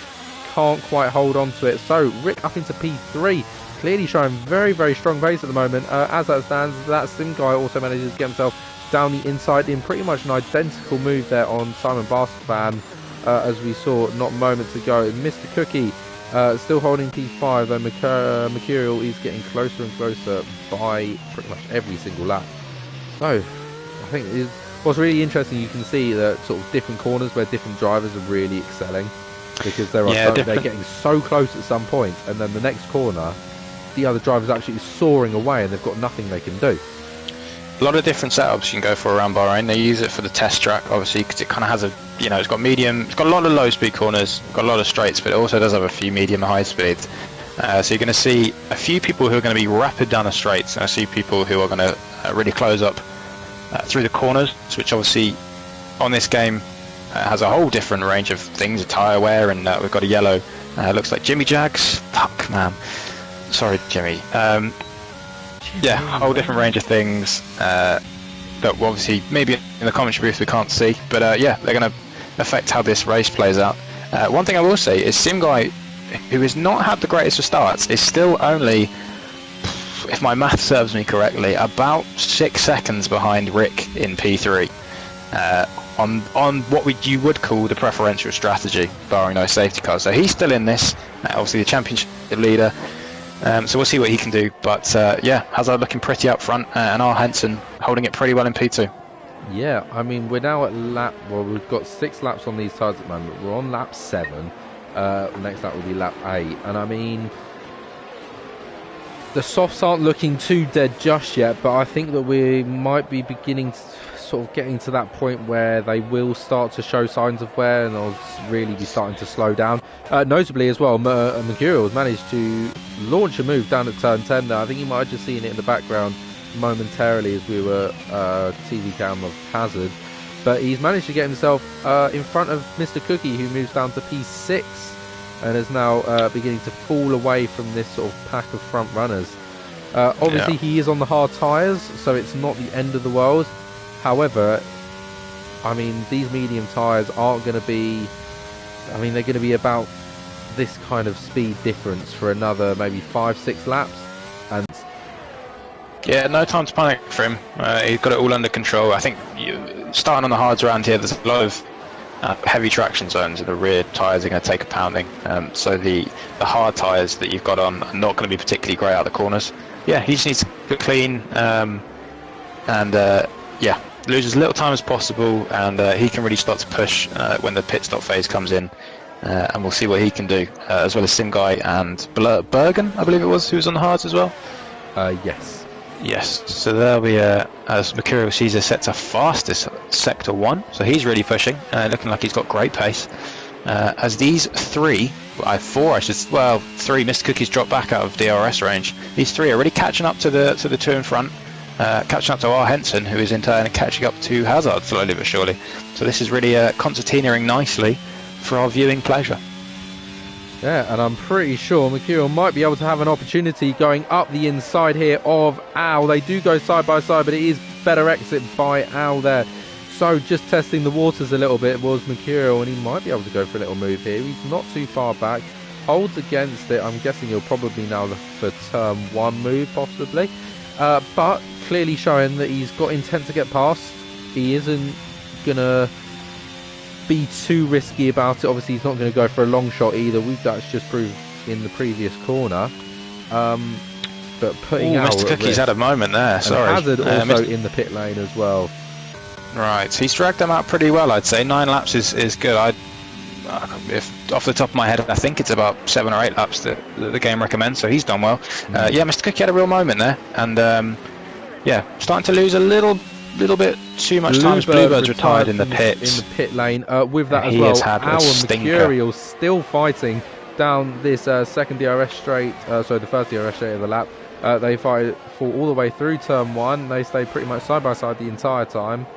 Can't quite hold on to it. So Rick up into P3. Clearly showing very, very strong pace at the moment. As that stands, that Sim guy also manages to get himself down the inside in pretty much an identical move there on Simon Barstafan, as we saw not moments ago. Mr. Cookie still holding P5, though Mercurial is getting closer and closer by pretty much every single lap. So I think what's really interesting, you can see that sort of different corners where different drivers are really excelling, because they're getting so close at some point, and then the next corner the other driver's actually soaring away and they've got nothing they can do. A lot of different setups you can go for around Bahrain. They use it for the test track, obviously, because it kind of has a, it's got medium, it's got a lot of low speed corners, got a lot of straights, but it also does have a few medium and high speeds. So you're going to see a few people who are going to be rapid down the straights, and I see people who are going to really close up through the corners, which obviously on this game has a whole different range of things, tyre wear, and we've got a yellow. Looks like Jimmy Jags. Fuck, man. Sorry, Jimmy. Yeah, a whole different range of things that obviously maybe in the commentary booth we can't see, but yeah, they're going to affect how this race plays out. One thing I will say is Sim Guy, who has not had the greatest of starts, is still only, if my math serves me correctly, about 6 seconds behind Rick in P3 on what you would call the preferential strategy, barring no safety cars. So he's still in this, obviously the championship leader. So we'll see what he can do, but yeah, Hazard looking pretty up front, and R. Henson holding it pretty well in P2. Yeah, I mean, we're now at we've got 6 laps on these tyres at the moment. We're on lap 7. Next lap will be lap 8, and I mean, the softs aren't looking too dead just yet, but I think that we might be beginning to sort of getting to that point where they will start to show signs of wear, and they'll really be starting to slow down. Notably as well, Mercurial has managed to launch a move down at turn 10 there. I think you might have just seen it in the background momentarily as we were TV cam of Hazard, but he's managed to get himself in front of Mr. Cookie, who moves down to P6 and is now beginning to fall away from this sort of pack of front runners. Obviously he is on the hard tyres, so it's not the end of the world. However, I mean, these medium tyres aren't going to be, I mean, they're going to be about this kind of speed difference for another maybe 5-6 laps. And yeah, no time to panic for him. He's got it all under control. I think starting on the hards around here, there's a lot of heavy traction zones, and the rear tyres are going to take a pounding. So the hard tyres that you've got on are not going to be particularly great out of the corners. Yeah, he just needs to get clean, yeah, lose as little time as possible, and he can really start to push when the pit stop phase comes in, and we'll see what he can do, as well as Sim Guy and Bergen, I believe it was, who was on the hards as well. Yes, so there'll be as Mercurial Caesar sets a fastest sector 1, so he's really pushing, looking like he's got great pace. As these three, three Mr. Cookie's dropped back out of DRS range. These three are really catching up to the two in front. Catching up to R. Henson, who is in turn catching up to Hazard slowly but surely. So this is really concertinaing nicely for our viewing pleasure. Yeah, and I'm pretty sure Mercurial might be able to have an opportunity going up the inside here of Al. They do go side by side, but it is better exit by Al there. So just testing the waters a little bit was Mercurial, and he might be able to go for a little move here. He's not too far back. Holds against it. I'm guessing he'll probably now look for turn 1 move, possibly. But clearly showing that he's got intent to get past. He isn't gonna be too risky about it. Obviously he's not going to go for a long shot either. That's just proved in the previous corner. But putting out Mr. Cookie's had a moment there. Sorry, Hazard also in the pit lane as well. Right, he's dragged them out pretty well, I'd say. 9 laps is good. If off the top of my head, I think it's about 7 or 8 laps that the game recommends, so he's done well. Yeah, Mr. Cookie had a real moment there, and yeah, starting to lose a little bit too much time as Bluebird's retired in the pits. In the pit lane. With that as he well, has had our Mercurial still fighting down this second DRS straight, the first DRS straight of the lap. They fight all the way through turn 1. They stay pretty much side by side the entire time.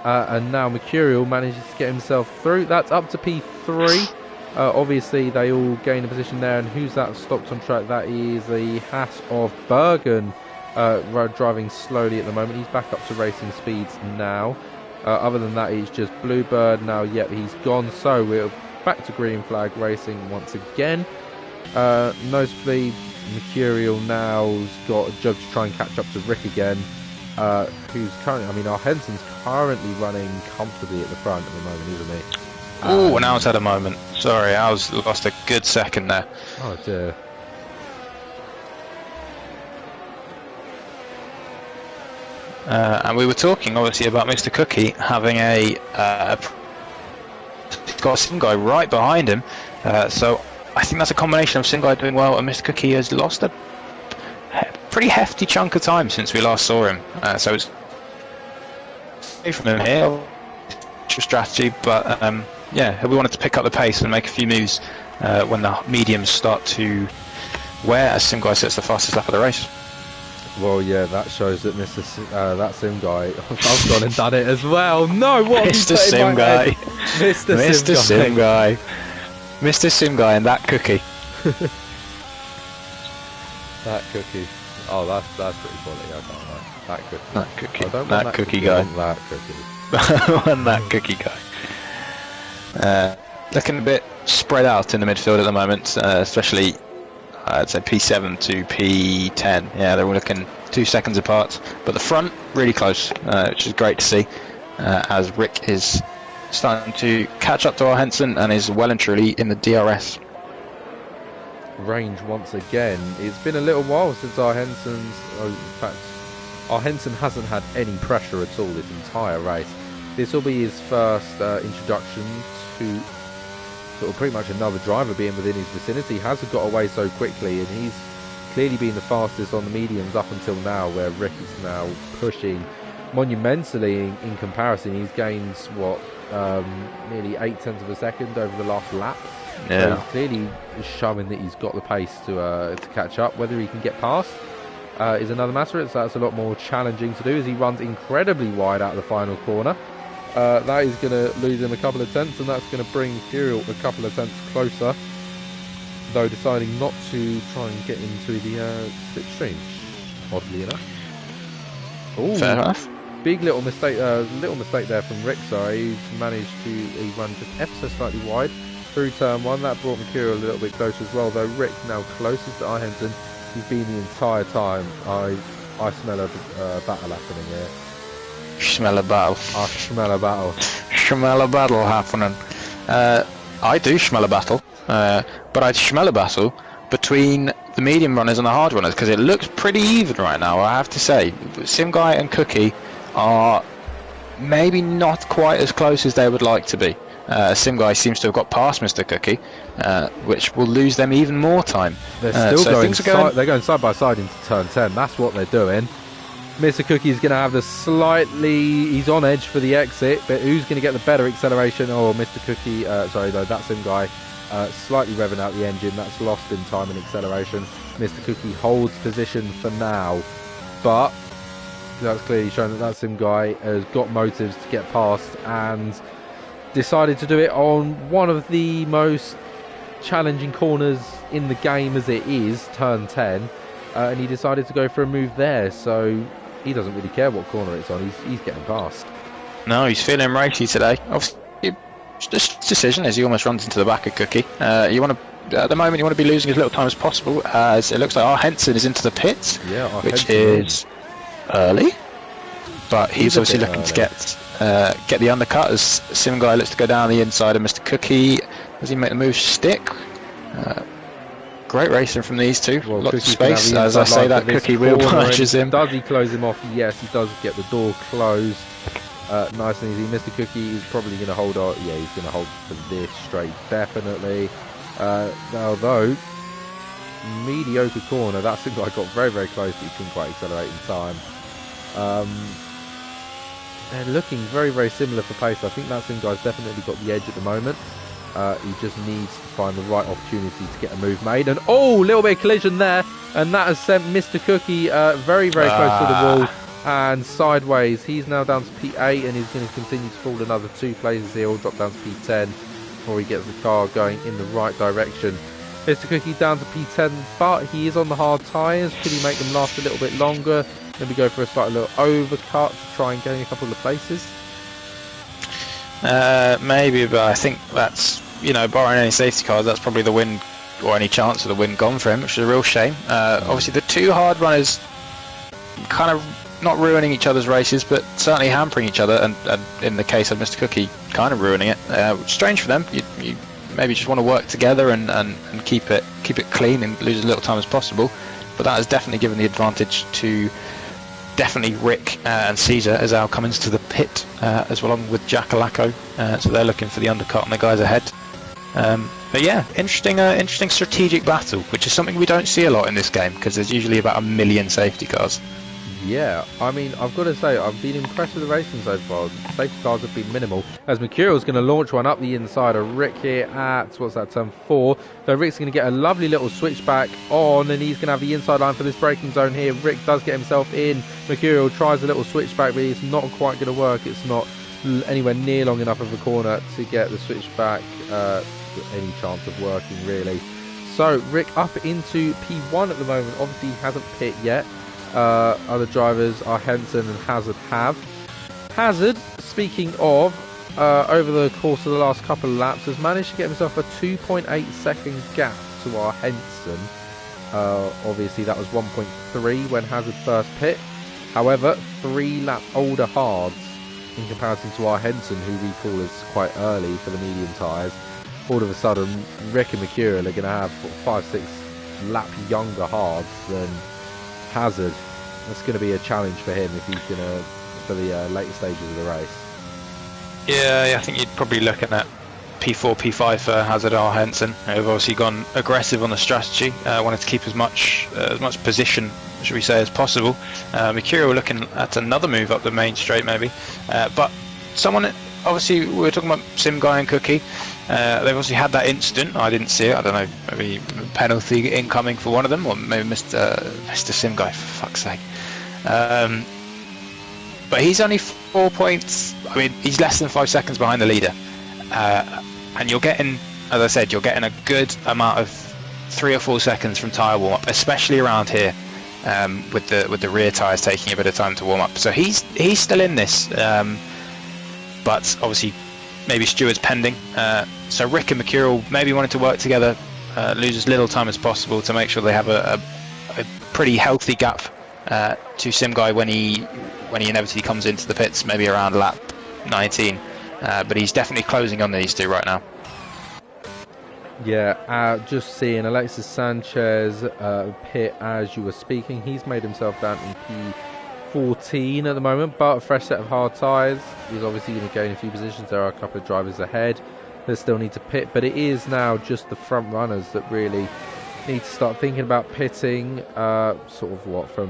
And now Mercurial manages to get himself through. That's up to P3. Obviously, they all gain a position there, and who's that stopped on track? That is the Haas of Bergen, driving slowly at the moment. He's back up to racing speeds now. Other than that, he's just Bluebird now. Yep, he's gone. So we're back to green flag racing once again. Nosebleed Mercurial now's got a job to try and catch up to Rick again, who's currently, I mean, our Henson's currently running comfortably at the front at the moment, isn't he? Oh, now it's had a moment. Sorry, I lost a good second there. Oh dear. And we were talking obviously about Mr. Cookie having he's got a sim guy right behind him, so I think that's a combination of sim guy doing well and Mr. Cookie has lost a pretty hefty chunk of time since we last saw him, so it's from him here strategy, but yeah, we wanted to pick up the pace and make a few moves when the mediums start to wear as sim guy sets the fastest lap of the race. Well, yeah, that shows that that sim guy, I've gone and done it as well. No, what Mr. Sim Guy, Mr. Sim Guy, Mr. Sim Guy, and that cookie. That cookie. Oh, that's pretty quality. I can't lie. That cookie. That cookie. I don't want that cookie guy. I want that cookie. And that cookie guy. Looking a bit spread out in the midfield at the moment, especially I'd say P7 to P10. Yeah, they're all looking 2 seconds apart, but the front really close, which is great to see, as Rick is starting to catch up to our Henson and is well and truly in the DRS range once again. It's been a little while since our Henson's, in fact, our Henson hasn't had any pressure at all this entire race. This will be his first introduction to sort of pretty much another driver being within his vicinity. Hasn't got away so quickly, and he's clearly been the fastest on the mediums up until now, where Rick is now pushing monumentally in comparison. He's gained what, nearly 0.8 of a second over the last lap. Yeah. So he's clearly showing that he's got the pace to catch up. Whether he can get past is another matter. That's a lot more challenging to do, as he runs incredibly wide out of the final corner. That is going to lose him a couple of tenths, and that's going to bring Imperial a couple of tenths closer, though deciding not to try and get into the slipstream, oddly enough. Ooh, fair enough. Big little mistake there from Rick. Sorry, he ran just ever so slightly wide through turn one. That brought Mercurial a little bit closer as well, though Rick now closest to Henson. He's been the entire time. I smell a battle happening here. Smell a battle. I smell a battle. Smell a battle happening. I do smell a battle, but I smell a battle between the medium runners and the hard runners, because it looks pretty even right now, I have to say. Sim Guy and Cookie are maybe not quite as close as they would like to be. Sim Guy seems to have got past Mr. Cookie, which will lose them even more time. They're still they're going side by side into turn 10. That's what they're doing. Mr. Cookie's going to have he's on edge for the exit, but who's going to get the better acceleration? Oh, Mr. Cookie, that Sim Guy slightly revving out the engine. That's lost in time and acceleration. Mr. Cookie holds position for now, but that's clearly showing that Sim Guy has got motives to get past and decided to do it on one of the most challenging corners in the game as it is, turn 10, and he decided to go for a move there, so he doesn't really care what corner it's on. He's getting past. No, he's feeling racy today. Obviously, this decision as he almost runs into the back of Cookie. You want to, at the moment, you want to be losing as little time as possible, as it looks like our Henson is into the pits, which is early, but he's obviously looking to get the undercut as Sim Guy looks to go down the inside of Mr. Cookie. Does he make the move stick? Great racing from these two. Well, lots of space. As I say, that Cookie wheel punches him. Does he close him off? Yes, he does get the door closed. Nice and easy. Mr. Cookie is probably going to hold on. Yeah, he's going to hold for this straight, definitely. Although, mediocre corner. That Sim Guy got very, very close, but he couldn't quite accelerate in time. They're looking very, very similar for pace. I think that Sim Guy's definitely got the edge at the moment. He just needs to find the right opportunity to get a move made. And oh, a little bit of collision there. And that has sent Mr. Cookie very, very close to the wall and sideways. He's now down to P8 and he's going to continue to fall another 2 places here. He'll drop down to P10. before he gets the car going in the right direction. Mr. Cookie down to P10, but he is on the hard tyres. Could he make them last a little bit longer? Maybe go for a slight little overcut to try and gain a couple of places? Maybe, but I think that's, barring any safety cars, that's probably the win, or any chance of the win gone for him, which is a real shame. Obviously, the two hard runners kind of not ruining each other's races, but certainly hampering each other, and in the case of Mr. Cookie, kind of ruining it. Strange for them. You maybe just want to work together and keep it clean and lose as little time as possible, but that has definitely given the advantage to definitely Rick and Caesar as Al come into the pit, as well along with Jackalacco, so they're looking for the undercut on the guys ahead. But yeah, interesting strategic battle, which is something we don't see a lot in this game because there's usually about 1 million safety cars. Yeah, I mean, I've got to say, I've been impressed with the racing so far. Safety cars have been minimal, as Mercurial's going to launch one up the inside of Rick here at, turn 4. So Rick's going to get a lovely little switchback on, and he's going to have the inside line for this braking zone here. Rick does get himself in. Mercurial tries a little switchback, but it's not quite going to work. It's not anywhere near long enough of a corner to get the switchback any chance of working, really. So Rick up into P1 at the moment. Obviously, he hasn't pit yet. Other drivers are Henson and Hazard have. Hazard, speaking of, over the course of the last couple of laps, has managed to get himself a 2.8 second gap to our Henson. Obviously, that was 1.3 when Hazard first pit. However, 3 laps older hards in comparison to our Henson, who we call as quite early for the medium tyres. All of a sudden, Rick and Mercurial are going to have 5-6 lap younger hards than Hazard. That's going to be a challenge for him if he's going to, for the later stages of the race. Yeah, I think you'd probably looking at P4, P5 for Hazard or Henson. They've obviously gone aggressive on the strategy, wanted to keep as much position, should we say, as possible. Mercurial looking at another move up the main straight, maybe. But someone, obviously, we were talking about Sim Guy and Cookie. They've obviously had that incident. I didn't see it. I don't know. Maybe penalty incoming for one of them, or maybe Mr. Sim Guy, for fuck's sake. But he's only 4 points. I mean, he's less than 5 seconds behind the leader. And you're getting, as I said, you're getting a good amount of 3 or 4 seconds from tyre warm up, especially around here, with the rear tyres taking a bit of time to warm up. So he's still in this, but obviously maybe Stewart's pending. So Rick and Mercurial maybe wanted to work together, lose as little time as possible to make sure they have a pretty healthy gap to Sim Guy when he inevitably comes into the pits, maybe around lap 19. But he's definitely closing on these two right now. Yeah, just seeing Alexis Sanchez pit as you were speaking. He's made himself down in P14 at the moment, but a fresh set of hard tyres. He's obviously going to gain a few positions. There are a couple of drivers ahead that still need to pit, but it is now just the front runners that really need to start thinking about pitting. From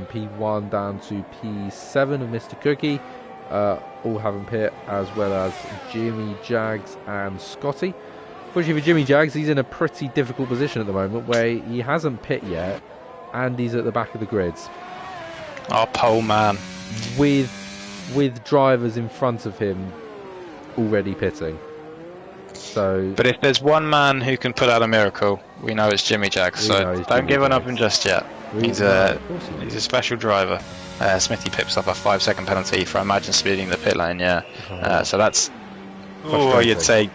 P1 down to P7 of Mr. Cookie. All having pit, as well as Jimmy, Jags and Scotty. Fortunately for Jimmy Jags, he's in a pretty difficult position at the moment where he hasn't pit yet and he's at the back of the grids. Our pole man. With drivers in front of him already pitting. So, but if there's one man who can put out a miracle, we know it's Jimmy Jags. So don't give up him just yet. He's a special driver. Smithy pips up a 5 second penalty for imagine speeding the pit lane. So that's you'd say,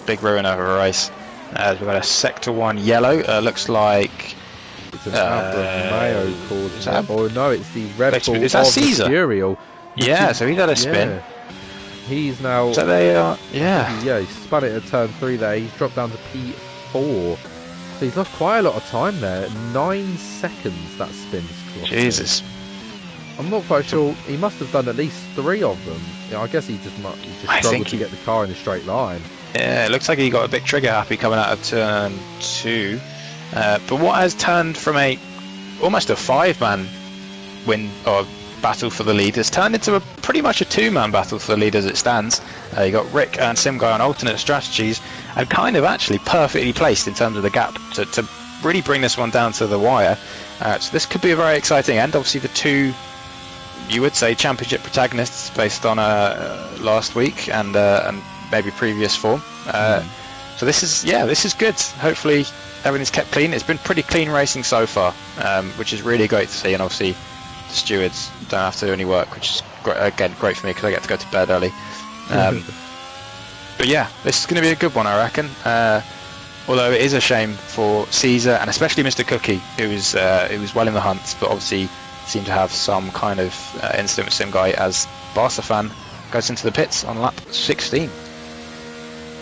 big ruin over a race. We've got a sector 1 yellow. Looks like it's an Alfa Romeo called, no, it's the Red Bull. Is that Caesar? Mercurial. Yeah, so he's had a spin. Yeah. He's now. So they are. Yeah, he spun it at turn 3 there. He's dropped down to P4. So he's lost quite a lot of time there. 9 seconds that spin's cost. Jesus. I'm not quite sure. He must have done at least 3 of them. I guess he just struggled to get the car in a straight line. Yeah, it looks like he got a bit trigger happy coming out of turn 2. But what has turned from almost a 5-man win or battle for the lead has turned into pretty much a 2-man battle for the lead as it stands. You got Rick and Sim Guy on alternate strategies and kind of actually perfectly placed in terms of the gap to really bring this one down to the wire. So this could be a very exciting end. Obviously the two, you would say, championship protagonists based on last week and maybe previous form. So this is good. Hopefully everything's kept clean. It's been pretty clean racing so far, which is really great to see. And obviously the stewards don't have to do any work, which is great for me because I get to go to bed early. But yeah, this is going to be a good one, I reckon. Although it is a shame for Caesar and especially Mr. Cookie, who was well in the hunt, but obviously seemed to have some kind of incident with Sim Guy as Barca fan goes into the pits on lap 16.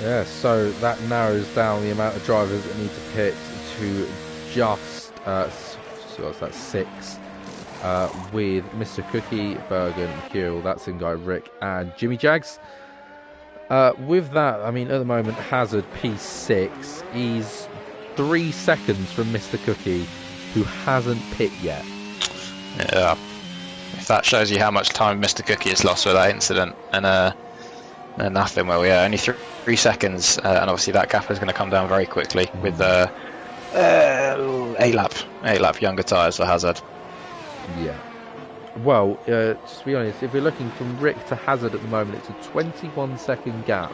Yeah, so that narrows down the amount of drivers that need to pit to just so what's that, 6, with Mr. Cookie, Bergen, Kirill, that Sim Guy, Rick, and Jimmy Jags. With that, I mean, at the moment, Hazard P6, he's 3 seconds from Mr. Cookie, who hasn't pit yet. Yeah, if that shows you how much time Mr. Cookie has lost with that incident, and nothing. Well, yeah, only 3 seconds, and obviously that gap is going to come down very quickly with 8 lap younger tyres for Hazard. Yeah. Well, to be honest, if we're looking from Rick to Hazard at the moment, it's a 21-second gap,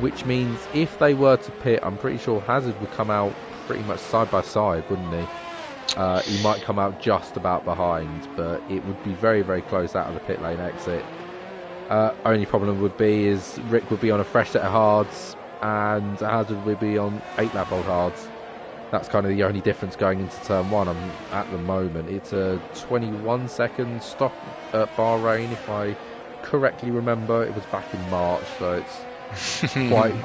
which means if they were to pit, I'm pretty sure Hazard would come out pretty much side by side, wouldn't he? He might come out just about behind, but it would be very, very close out of the pit lane exit. Only problem would be is Rick would be on a fresh set of hards, and Hazard would be on 8 lap old hards. That's kind of the only difference going into turn 1 at the moment. It's a 21-second stop at Bahrain, if I correctly remember. It was back in March, so it's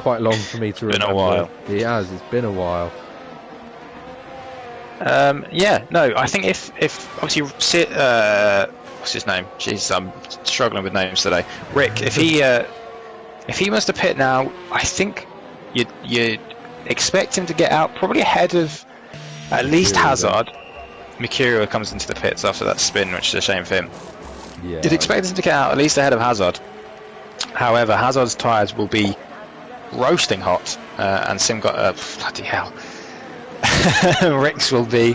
quite long for me to remember. Been a while. It has. It's been a while. Yeah, no, I think if obviously what's his name? Jeez, I'm struggling with names today. Rick, if he wants to pit now, I think you expect him to get out probably ahead of at least Hazard. Mercurio comes into the pits after that spin, which is a shame for him. Yeah. You'd expect him to get out at least ahead of Hazard. However, Hazard's tyres will be roasting hot, and Sim got bloody hell. Rick's will be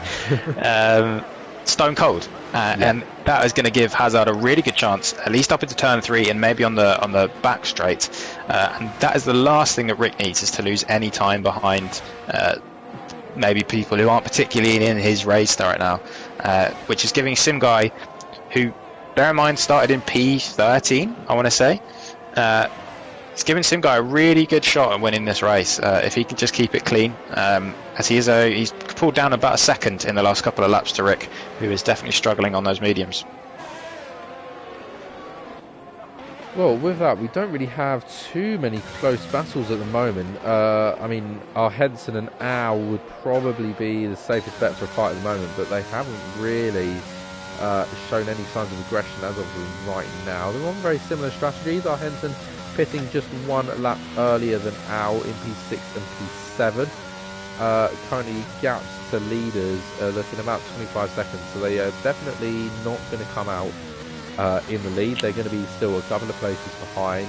stone cold, and that is going to give Hazard a really good chance, at least up into turn 3 and maybe on the back straight. And that is the last thing that Rick needs, is to lose any time behind maybe people who aren't particularly in his race right now, which is giving Sim Guy, who, bear in mind, started in P13, I want to say. It's giving Sim Guy a really good shot at winning this race if he can just keep it clean. As he's pulled down about a second in the last couple of laps to Rick, who is definitely struggling on those mediums. Well, with that, we don't really have too many close battles at the moment. I mean, our Henson and Al would probably be the safest bet for a fight at the moment, but they haven't really shown any signs of aggression as of right now. They're on very similar strategies. Our Henson pitting just 1 lap earlier than Al in P6 and P7. Currently gaps to leaders looking about 25 seconds, so they are definitely not going to come out in the lead. They're going to be still a couple of places behind.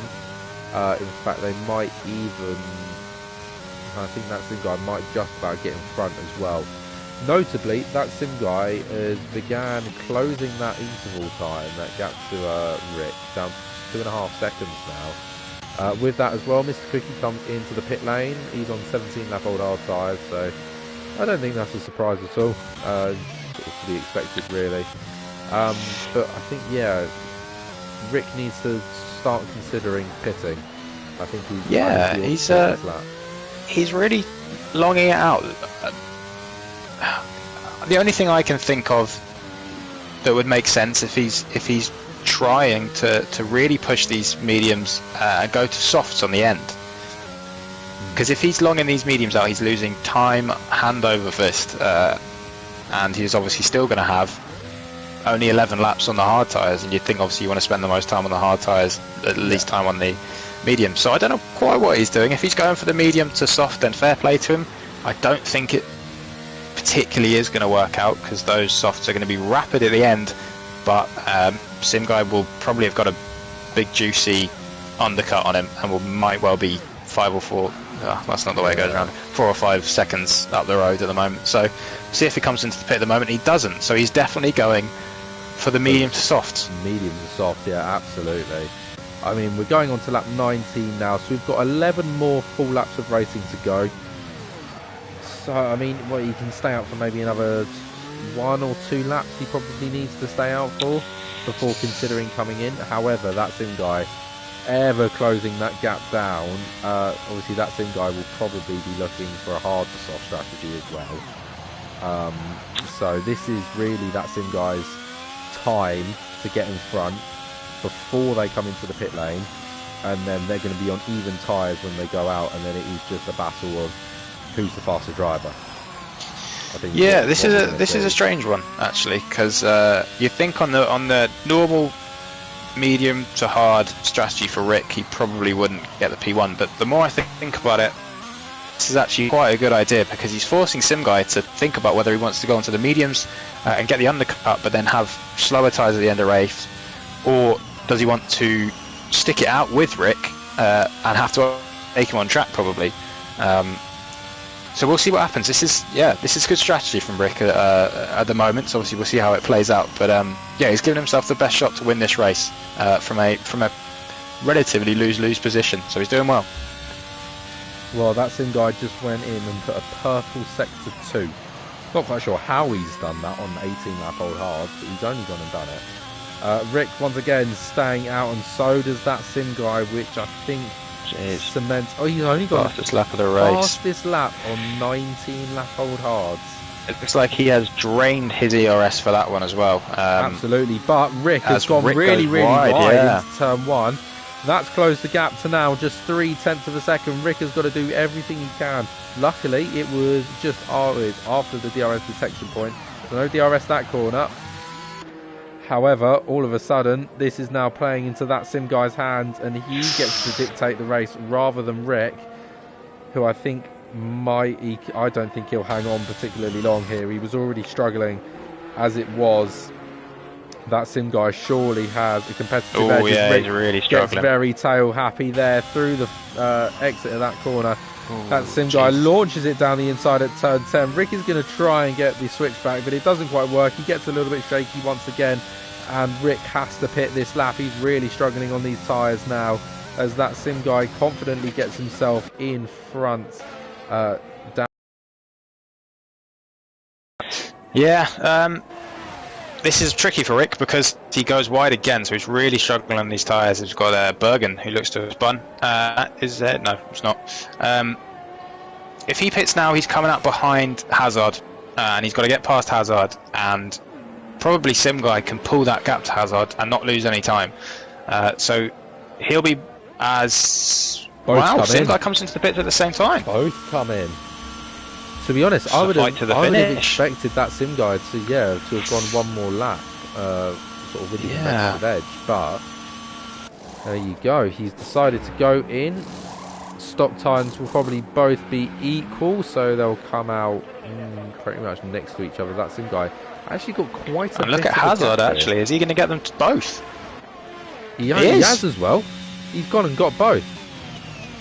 In fact, they might even, I think that Sim Guy might just about get in front as well. Notably, that Sim Guy began closing that interval time, that gap to Rick, down to 2.5 seconds now. With that as well, Mr. Cookie comes into the pit lane. He's on 17 lap old hard tyres, so I don't think that's a surprise at all. Sort of to be expected, really. But I think, yeah, Rick needs to start considering pitting. I think he's really longing it out. The only thing I can think of that would make sense if he's trying to really push these mediums and go to softs on the end, because if he's longing these mediums out, he's losing time hand over fist, and he's obviously still going to have only 11 laps on the hard tyres, and you'd think obviously you want to spend the most time on the hard tyres, at least time on the medium. So I don't know quite what he's doing. If he's going for the medium to soft, then fair play to him. I don't think it particularly is going to work out, because those softs are going to be rapid at the end, but Sim Guy will probably have got a big juicy undercut on him, and might well be 5 or 4, that's not the way it goes around, 4 or 5 seconds up the road at the moment. So see if he comes into the pit at the moment. He doesn't, so he's definitely going for the medium to soft. Medium to soft, yeah, absolutely. I mean, we're going on to lap 19 now, so we've got 11 more full laps of racing to go. So, I mean, well, he can stay out for maybe another 1 or 2 laps he probably needs to stay out for before considering coming in. However, that sim guy, ever closing that gap down, obviously that sim guy will probably be looking for a hard to soft strategy as well. So this is really that sim guy's time to get in front before they come into the pit lane, and then they're going to be on even tyres when they go out, and then it is just a battle of who's the faster driver. I think this is a strange one actually, because you think on the normal medium to hard strategy for Rick, he probably wouldn't get the P1, but the more I think about it, this is actually quite a good idea, because he's forcing Sim Guy to think about whether he wants to go into the mediums and get the undercut, but then have slower tyres at the end of the race, or does he want to stick it out with Rick and have to take him on track probably. So we'll see what happens. This is good strategy from Rick at the moment. So obviously we'll see how it plays out. But he's given himself the best shot to win this race from a relatively lose-lose position. So he's doing well. Well, that sim guy just went in and put a purple sector 2. Not quite sure how he's done that on 18 lap old hard, but he's only gone and done it. Rick once again staying out, and so does that sim guy, which I think cements. Oh, he's only got fastest lap of the race. Fastest lap on 19 lap old hards. It looks like he has drained his ERS for that one as well. Absolutely, but Rick has gone really wide into turn 1. That's closed the gap to now just 0.3 of a second. Rick has got to do everything he can. Luckily, it was just after the DRS detection point, so no DRS that corner. However, all of a sudden, this is now playing into that sim guy's hands, and he gets to dictate the race rather than Rick, who I think I don't think he'll hang on particularly long here. He was already struggling as it was. That sim guy surely has a competitive edge. Rick he's really struggling. Gets very tail happy there through the exit of that corner. That sim guy launches it down the inside at turn 10. Rick is going to try and get the switch back, but it doesn't quite work. He gets a little bit shaky once again, and Rick has to pit this lap. He's really struggling on these tyres now, as that sim guy confidently gets himself in front. This is tricky for Rick because he goes wide again, so he's really struggling on these tyres. He's got Bergen, who looks to have spun. Is there? No, it's not. If he pits now, he's coming out behind Hazard, and he's got to get past Hazard, and probably Sim Guy can pull that gap to Hazard and not lose any time. So he'll be Both Sim Guy comes into the pits at the same time. Both come in. To be honest, I would have expected that sim guy to have gone one more lap, sort of with the competitive edge. But there you go. He's decided to go in. Stock times will probably both be equal, so they'll come out pretty much next to each other. That sim guy actually got quite a. And look at Hazard. Actually, is he going to get them to both? He has as well. He's gone and got both.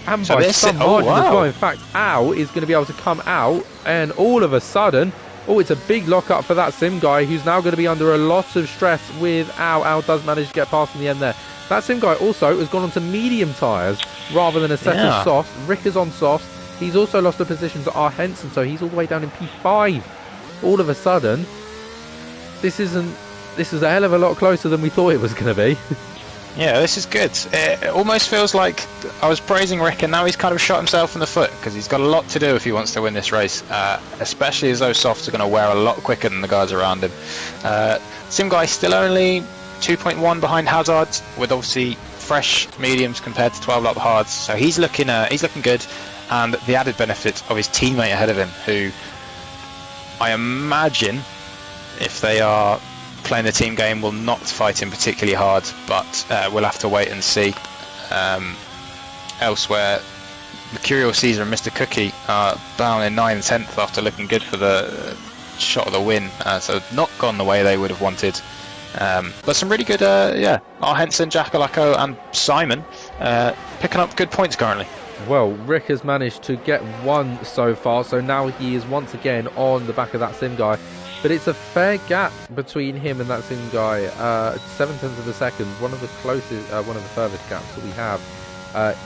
And by some margin as well. In fact, Al is going to be able to come out, and all of a sudden, it's a big lock-up for that sim guy, who's now going to be under a lot of stress with Al. Al does manage to get past in the end there. That sim guy also has gone onto medium tyres rather than a set of softs. Rick is on softs. He's also lost a position to R. Henson, so he's all the way down in P5. All of a sudden, this is a hell of a lot closer than we thought it was going to be. Yeah, this is good. It almost feels like I was praising Rick, and now he's kind of shot himself in the foot, because he's got a lot to do if he wants to win this race, especially as those softs are going to wear a lot quicker than the guys around him. Sim Guy still only 2.1 behind Hazard, with obviously fresh mediums compared to 12 lap hards, so he's looking good, and the added benefit of his teammate ahead of him, who I imagine, if they are playing the team game, will not fight him particularly hard, but we'll have to wait and see. Elsewhere, Mercurial Caesar and Mr. Cookie are down in 9th and 10th after looking good for the shot of the win, so not gone the way they would have wanted. But some really good, R. Henson, Jack Alaco and Simon picking up good points currently. Well, Rick has managed to get one so far, so now he is once again on the back of that sim guy. but it's a fair gap between him and that Sim guy. 7/10 of a second, one of the furthest gaps that we have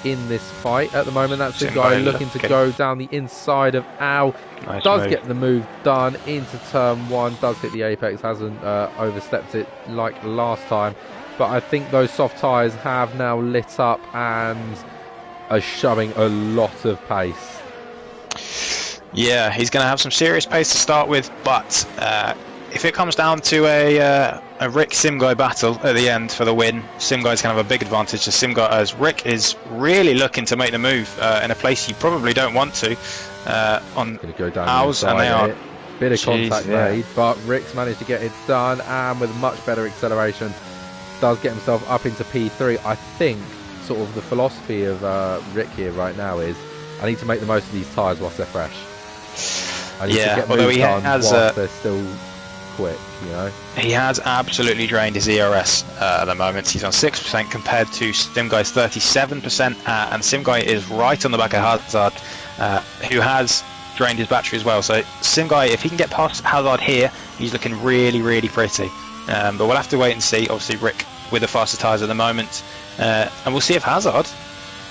in this fight at the moment. That's the guy looking to go down the inside of Al. Nice does move. get the move done into turn one, does hit the apex, hasn't overstepped it like last time. But I think those soft tyres have now lit up and are showing a lot of pace. Yeah, he's going to have some serious pace to start with, but if it comes down to a Rick Simguy battle at the end for the win, Simguy's going to have a big advantage as Rick is really looking to make the move in a place you probably don't want to. On going to go down ours, and they are bit of contact made, but Rick's managed to get it done, and with much better acceleration, does get himself up into P3. I think sort of the philosophy of Rick here right now is I need to make the most of these tyres whilst they're fresh. I need to get although he done has whilst they're still quick, you know. He has absolutely drained his ERS at the moment. He's on 6% compared to Simguy's 37%, and Simguy is right on the back of Hazard, who has drained his battery as well. So Simguy, if he can get past Hazard here, he's looking really, really pretty. But we'll have to wait and see. Obviously, Rick with the faster tyres at the moment, and we'll see if Hazard,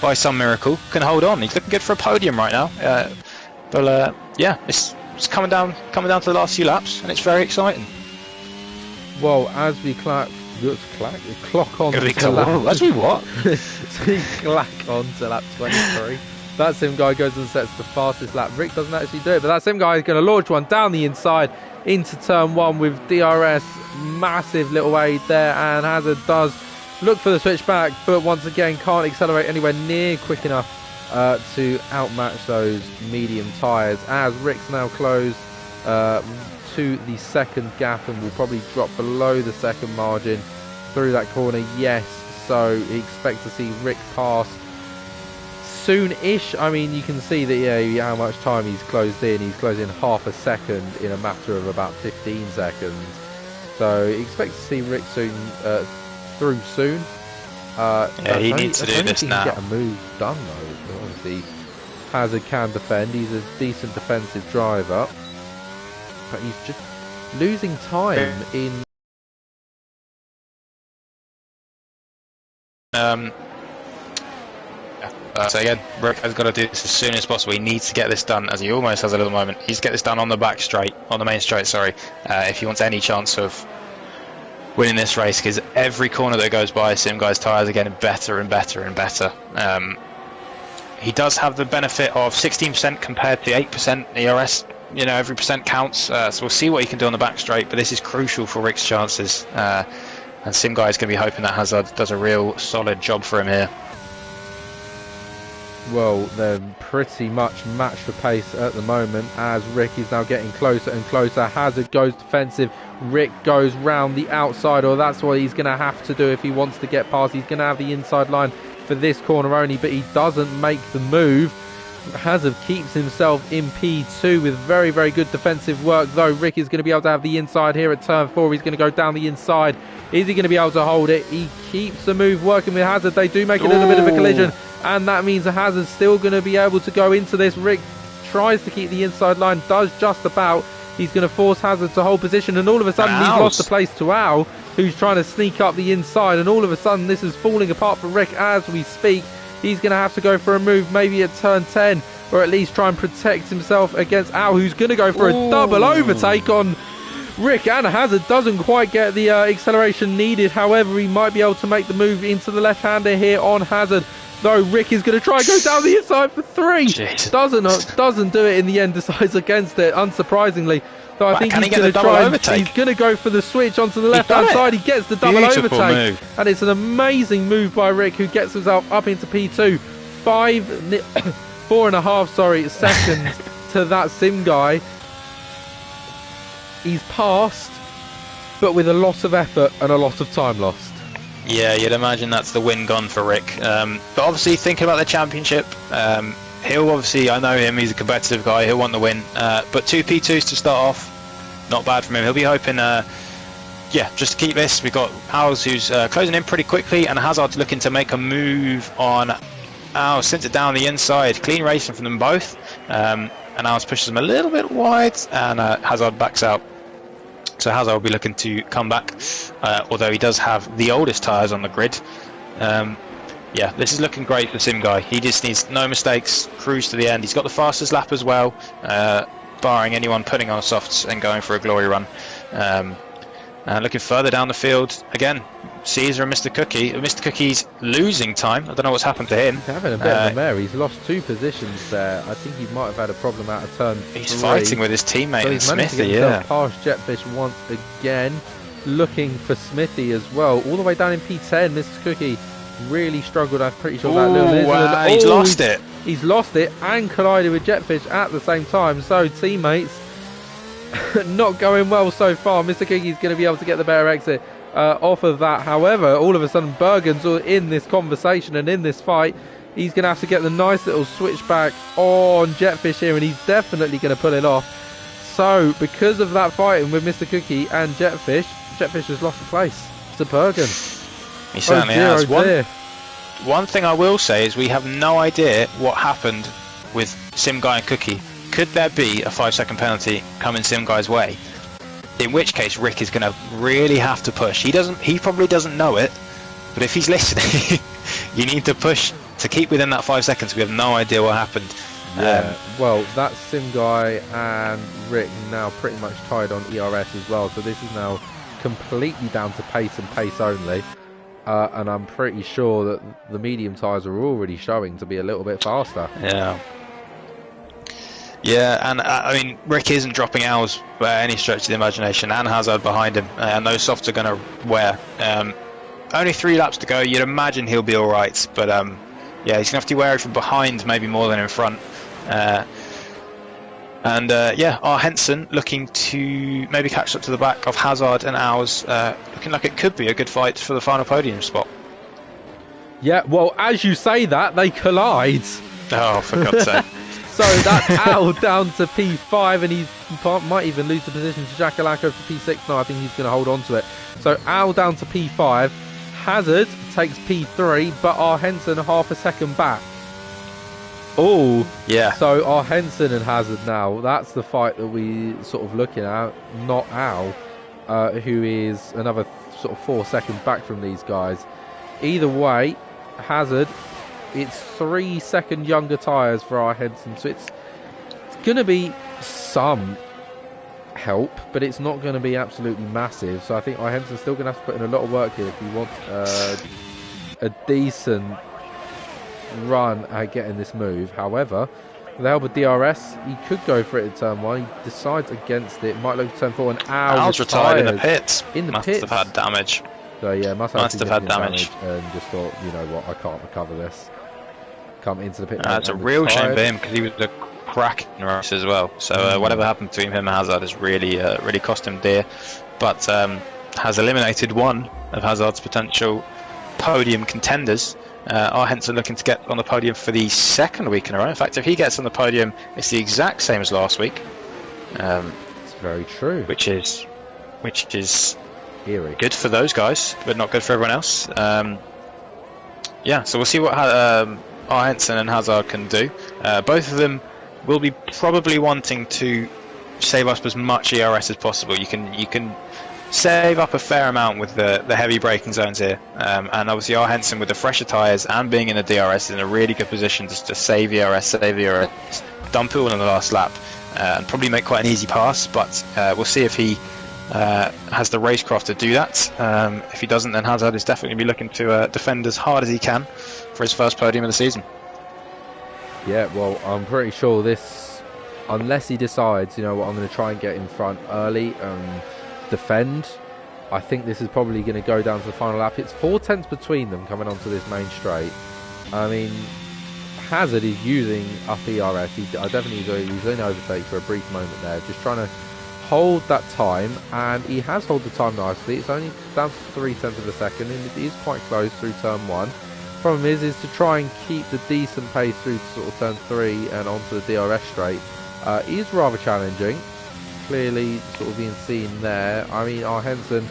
by some miracle, can hold on. He's looking good for a podium right now. But yeah, it's coming down to the last few laps, and it's very exciting. Well, as we clock on to lap, as we what? as we clack on to lap 23. That Sim guy goes and sets the fastest lap. Rick doesn't actually do it, but that Sim guy is going to launch one down the inside into turn one with DRS. Massive little aid there, and Hazard does look for the switch back, but once again can't accelerate anywhere near quick enough to outmatch those medium tyres, as Rick's now closed to the second gap and will probably drop below the second margin through that corner. Yes, so expect to see Rick pass soon-ish. I mean, you can see that how much time he's closed in. He's closed in half a second in a matter of about 15 seconds. So expect to see Rick through soon. He needs to do this now. Get a move done though. Obviously, Hazard can defend. He's a decent defensive driver, but he's just losing time in. So again, Rick has got to do this as soon as possible. He needs to get this done, as he almost has a little moment. He needs to get this done on the main straight. Sorry, if he wants any chance of winning this race, because every corner that goes by, Simguy's tyres are getting better and better and better. He does have the benefit of 16% compared to 8% ERS. You know, every percent counts. So we'll see what he can do on the back straight, but this is crucial for Rick's chances. And Simguy is going to be hoping that Hazard does a real solid job for him here. Well, they're pretty much matched for pace at the moment, as Rick is now getting closer and closer. Hazard goes defensive. Rick goes round the outside, or that's what he's going to have to do if he wants to get past. He's going to have the inside line for this corner only, but he doesn't make the move. Hazard keeps himself in P2 with very, very good defensive work, though. Rick is going to be able to have the inside here at turn 4. He's going to go down the inside. Is he going to be able to hold it? He keeps the move working with Hazard. They do make a little bit of a collision, and that means Hazard's still going to be able to go into this. Rick tries to keep the inside line, does just about. He's going to force Hazard to hold position, and all of a sudden he's lost the place to Al, who's trying to sneak up the inside, and all of a sudden this is falling apart for Rick as we speak. He's going to have to go for a move, maybe at turn 10, or at least try and protect himself against Al, who's going to go for a double overtake on Rick, and Hazard doesn't quite get the acceleration needed. However, he might be able to make the move into the left-hander here on Hazard, though Rick is going to try and go down the inside for 3. Doesn't do it in the end, decides against it, unsurprisingly. Though I think he's going to try and he's going to go for the switch onto the left-hand side. He gets the double overtake, and it's an amazing move by Rick, who gets himself up into P2. 4.5 seconds to that Sim guy. He's passed, but with a lot of effort and a lot of time lost. Yeah, you'd imagine that's the win gone for Rick. But obviously, thinking about the championship, he'll obviously, I know him, he's a competitive guy, he'll want the win. But 2 P2s to start off, not bad from him. He'll be hoping, just to keep this. We've got Howes, who's closing in pretty quickly, and Hazard looking to make a move on Howes, sends it down the inside. Clean racing from them both. And Howes pushes him a little bit wide, and Hazard backs out. so Hazard will be looking to come back, although he does have the oldest tyres on the grid. Yeah, this is looking great for Sim Guy. He just needs no mistakes, cruise to the end. He's got the fastest lap as well, barring anyone putting on softs and going for a glory run. And looking further down the field, again, Caesar and Mr. Cookie. Mr. Cookie's losing time. I don't know what's happened to him. He's having a bit of a mare. He's lost 2 positions there. I think he might have had a problem out of turn 3. He's fighting with his teammate, so he's managed Smithy, to get past Jetfish once again. Looking for Smithy as well. All the way down in P10, Mr. Cookie really struggled. I'm pretty sure that little incident. He's lost it. He's lost it and collided with Jetfish at the same time. So teammates not going well so far. Mr. Cookie's going to be able to get the better exit off of that. However, all of a sudden Bergen's in this conversation and in this fight. He's going to have to get the nice little switchback on Jetfish here, and he's definitely going to pull it off. So because of that fighting with Mr. Cookie and Jetfish, Jetfish has lost the place to Bergen. He certainly has. One thing I will say is we have no idea what happened with Sim Guy and Cookie. Could there be a 5-second penalty coming Sim Guy's way? In which case Rick is going to really have to push. He probably doesn't know it, but if he's listening, you need to push to keep within that 5 seconds. We have no idea what happened. Yeah, well, that's Sim Guy and Rick now pretty much tied on ERS as well. So this is now completely down to pace and pace only. And I'm pretty sure that the medium tyres are already showing to be a little bit faster. Yeah. Yeah, and I mean, Rick isn't dropping ours by any stretch of the imagination, and Hazard behind him, and those softs are going to wear. Only 3 laps to go. You'd imagine he'll be all right, but yeah, he's going to have to wear it from behind, maybe more than in front. Yeah, our Henson looking to maybe catch up to the back of Hazard and ours, looking like it could be a good fight for the final podium spot. Yeah, well, as you say that, they collide. Oh, for God's sake. So that's Al down to P5, and he might even lose the position to Jackalacco for P6. No, I think he's going to hold on to it. So Al down to P5. Hazard takes P3, but our Henson half a second back. Oh, yeah. So our Henson and Hazard now, that's the fight that we sort of looking at, not Al, who is another sort of 4 seconds back from these guys. Either way, Hazard, it's 3 second younger tyres for our Henson, so it's going to be some help, but it's not going to be absolutely massive. So I think our Henson's still going to have to put in a lot of work here if we want a decent run at getting this move. However, with the help of DRS, he could go for it in turn 1. He decides against it. Might look to turn 4, and Al's retired in the pits. Must have had damage. So yeah, must have had damage. And just thought, you know what, I can't recover this. Come into the pit. It's a real shame for him because he was a cracking race as well. So whatever happened between him and Hazard has really cost him dear. But has eliminated one of Hazard's potential podium contenders. Our Henson looking to get on the podium for the 2nd week in a row. In fact, if he gets on the podium, it's the exact same as last week. It's very true. Which is eerie. Good for those guys, but not good for everyone else. Yeah, so we'll see what our Henson and Hazard can do. Both of them will be probably wanting to save up as much ERS as possible. You can save up a fair amount with the heavy braking zones here, and obviously our Henson with the fresher tyres and being in the DRS is in a really good position just to save ERS, dump it all in the last lap, and probably make quite an easy pass. But we'll see if he has the racecraft to do that. If he doesn't, then Hazard is definitely be looking to defend as hard as he can for his first podium of the season. Yeah, well, I'm pretty sure this, unless he decides, you know what, I'm going to try and get in front early and defend, I think this is probably going to go down to the final lap. It's 4 tenths between them coming onto this main straight. I mean, Hazard is using up ERS. I definitely he's in overtake for a brief moment there, just trying to hold that time, and he has held the time nicely. It's only down to 3 tenths of a second, and it is quite close through turn 1. Problem is to try and keep the decent pace through to sort of turn 3 and onto the DRS straight is rather challenging. Clearly sort of being seen there. I mean, our Henson,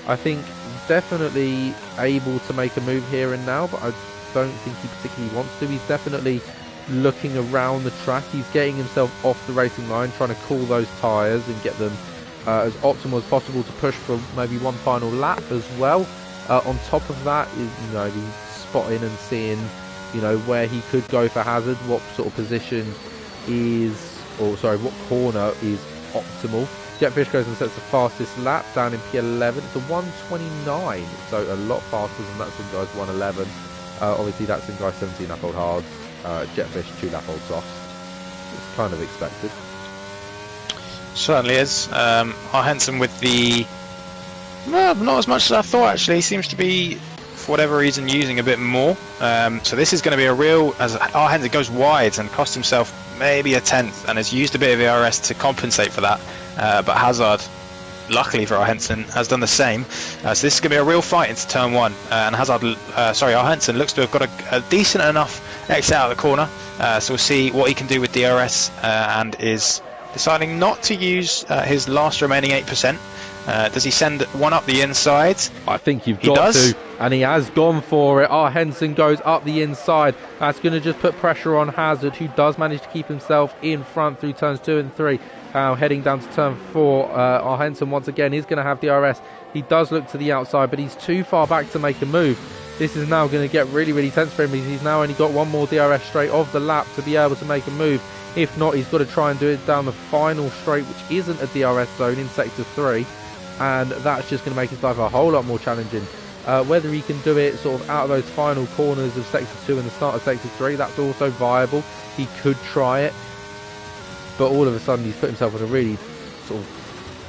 I think, definitely able to make a move here and now, but I don't think he particularly wants to. He's definitely looking around the track. He's getting himself off the racing line, trying to cool those tyres and get them as optimal as possible to push for maybe one final lap as well. On top of that, he's spotting and seeing, where he could go for hazard, what sort of position what corner is optimal. Jetfish goes and sets the fastest lap down in P11. It's a 1:29, so a lot faster than that sim guy's 1:11. Obviously, that sim guy's 17 lap old hard, Jetfish 2 lap old soft. It's kind of expected. Certainly is. Henson with the not as much as I thought actually. He seems to be, for whatever reason, using a bit more. So this is going to be a real, as Henson goes wide and cost himself maybe a tenth, and has used a bit of ERS to compensate for that. But Hazard, luckily for Henson, has done the same. So this is going to be a real fight into turn 1. And Henson looks to have got a decent enough exit out of the corner. So we'll see what he can do with DRS, and is deciding not to use his last remaining 8%. Does he send one up the inside? I think you've got to, and he has gone for it. Henson goes up the inside. That's going to just put pressure on Hazard, who does manage to keep himself in front through turns 2 and 3. Heading down to turn 4, Henson once again is going to have DRS. He does look to the outside, but he's too far back to make a move. This is now going to get really, really tense for him, because he's now only got one more DRS straight of the lap to be able to make a move. If not, he's got to try and do it down the final straight, which isn't a DRS zone, in sector 3. And that's just going to make his life a whole lot more challenging. Whether he can do it sort of out of those final corners of sector 2 and the start of sector 3, that's also viable. He could try it, but all of a sudden he's put himself in a really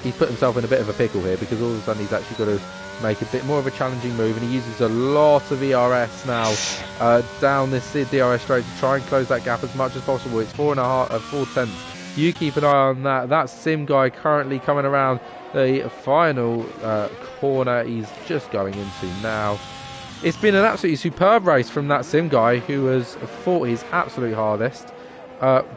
he's put himself in a bit of a pickle here, because all of a sudden he's actually got to make a bit more of a challenging move, and he uses a lot of ERS now down this DRS straight to try and close that gap as much as possible. It's 4 tenths. You keep an eye on that. That sim guy currently coming around the final corner he's just going into now. It's been an absolutely superb race from that sim guy, who has fought his absolute hardest.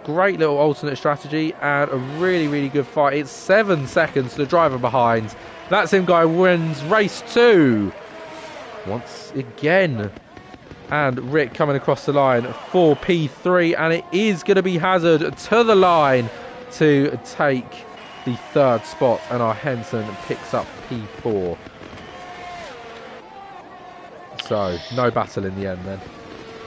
Great little alternate strategy and a really, really good fight. It's 7 seconds to the driver behind. That sim guy wins race 2 once again. And Rick coming across the line for P3, and it is going to be Hazard to the line to take the 3rd spot, and Henson picks up P4. So no battle in the end then.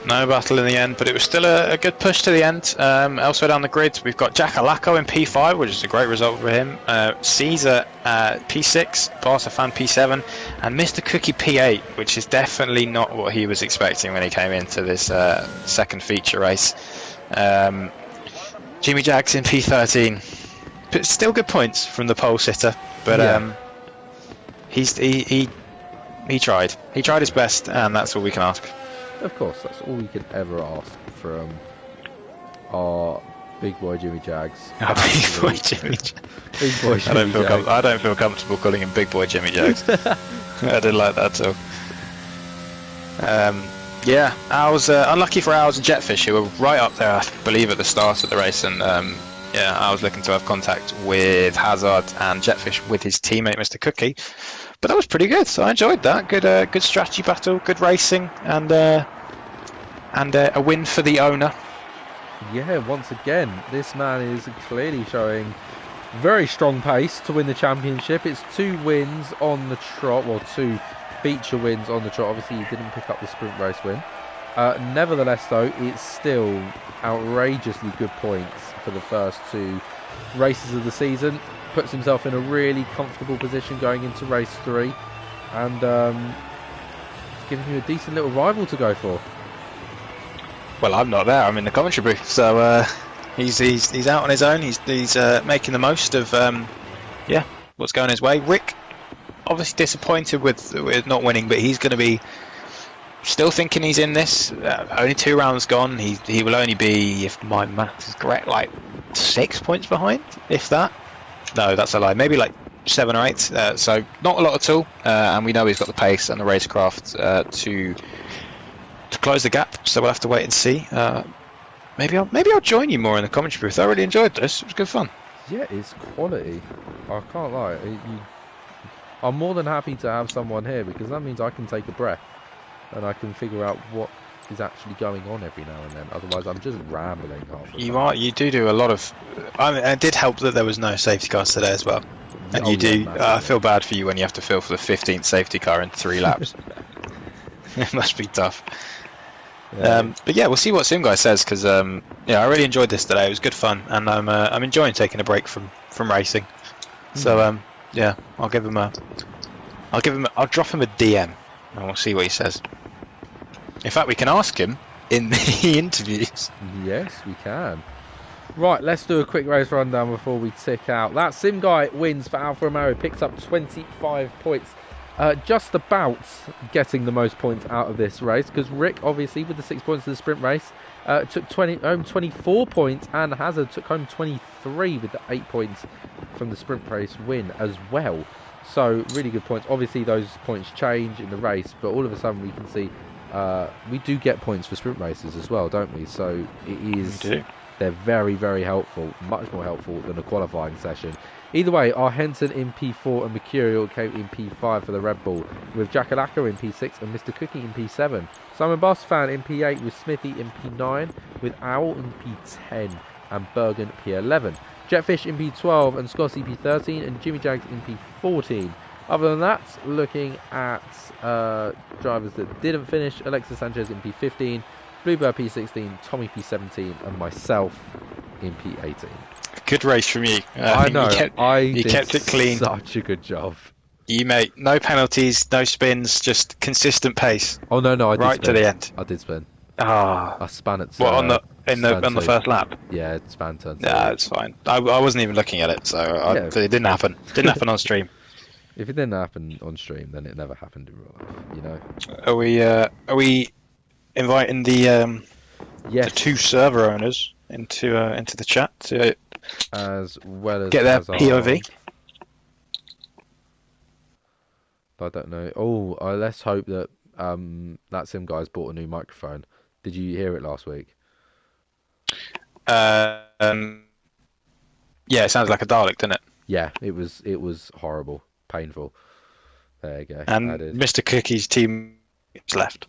No battle in the end, but it was still a good push to the end. Elsewhere down the grid, we've got Jackalacco in P5, which is a great result for him. Caesar P6, Barsafan P7, and Mr. Cookie P8, which is definitely not what he was expecting when he came into this second feature race. Jimmy Jags in P13. But still good points from the pole sitter, but yeah. He tried. He tried his best, and that's all we can ask. Of course, that's all we can ever ask from our big boy Jimmy Jags. Our big boy Jimmy Jags. Big boy Jimmy Jags. I don't feel comfortable calling him Big Boy Jimmy Jags. I didn't like that at all. Yeah, unlucky for Owls and Jetfish, who were right up there, I believe, at the start of the race, and yeah, I was looking to have contact with Hazard and Jetfish with his teammate Mr. Cookie, but that was pretty good. So I enjoyed that. Good strategy battle, good racing, and a win for the owner. Yeah, once again, this man is clearly showing very strong pace to win the championship. It's 2 wins on the trot, well, 2 feature wins on the trot. Obviously, he didn't pick up the sprint race win. Nevertheless, though, it's still outrageously good points for the first 2 races of the season. Puts himself in a really comfortable position going into race 3, and it's giving you a decent little rival to go for. Well, I'm not there. I'm in the commentary booth, so he's out on his own. He's making the most of what's going his way. Rick, obviously disappointed with not winning, but he's going to be still thinking he's in this. Only 2 rounds gone. He will only be, if my math is correct, like 6 points behind, if that. No, that's a lie. Maybe like 7 or 8. So not a lot at all. And we know he's got the pace and the racecraft to close the gap. So we'll have to wait and see. Maybe I'll join you more in the commentary booth. I really enjoyed this. It was good fun. Yeah, it's quality. I can't lie. I'm more than happy to have someone here, because that means I can take a breath and I can figure out what is actually going on every now and then. Otherwise, I'm just rambling half the time. You do a lot of. I mean, it did help that there was no safety cars today as well. And Oh, you yeah, do. I massively. feel bad for you when you have to fill for the 15th safety car in 3 laps. It must be tough. Yeah. But yeah, we'll see what Sim Guy says because I really enjoyed this today. It was good fun, and I'm enjoying taking a break from racing. So yeah, I'll drop him a DM, and we'll see what he says. In fact, we can ask him in the interviews. Yes, we can. Right, let's do a quick race rundown before we tick out. That Sim Guy wins for Alfa Romeo, picks up 25 points. Just about getting the most points out of this race, because Rick, obviously, with the 6 points of the sprint race, took home 24 points, and Hazard took home 23 with the 8 points from the sprint race win as well. So, really good points. Obviously, those points change in the race, but all of a sudden we can see we do get points for sprint races as well, don't we? So, it is... We do. They're very, very helpful, much more helpful than a qualifying session. Either way, our Henson in P4 and Mercurial came in P5 for the Red Bull, with Jackalaka in P6 and Mr. Cookie in P7. Simon Bostfan in P8 with Smithy in P9, with Owl in P10 and Bergen P11. Jetfish in P12 and Scotty P13 and Jimmy Jags in P14. Other than that, looking at drivers that didn't finish, Alexis Sanchez in P15, Bluebird P16, Tommy P17, and myself in P18. Good race from you. I know. You kept it clean. Such a good job. You made no penalties, no spins, just consistent pace. Oh no, I did right spin. to the end. I did spin. Ah, I span it. What on the first lap? Yeah, span turn. Yeah, it's fine. I wasn't even looking at it, so it didn't happen. Didn't happen on stream. If it didn't happen on stream, then it never happened in real life. You know. Are we inviting the two server owners into the chat to as well as get their POV? I don't know. Oh, let's hope that that Sim guy's bought a new microphone. Did you hear it last week? Yeah, it sounds like a Dalek, doesn't it? Yeah, it was horrible, painful. There you go. And Mr. Cookie's team is left.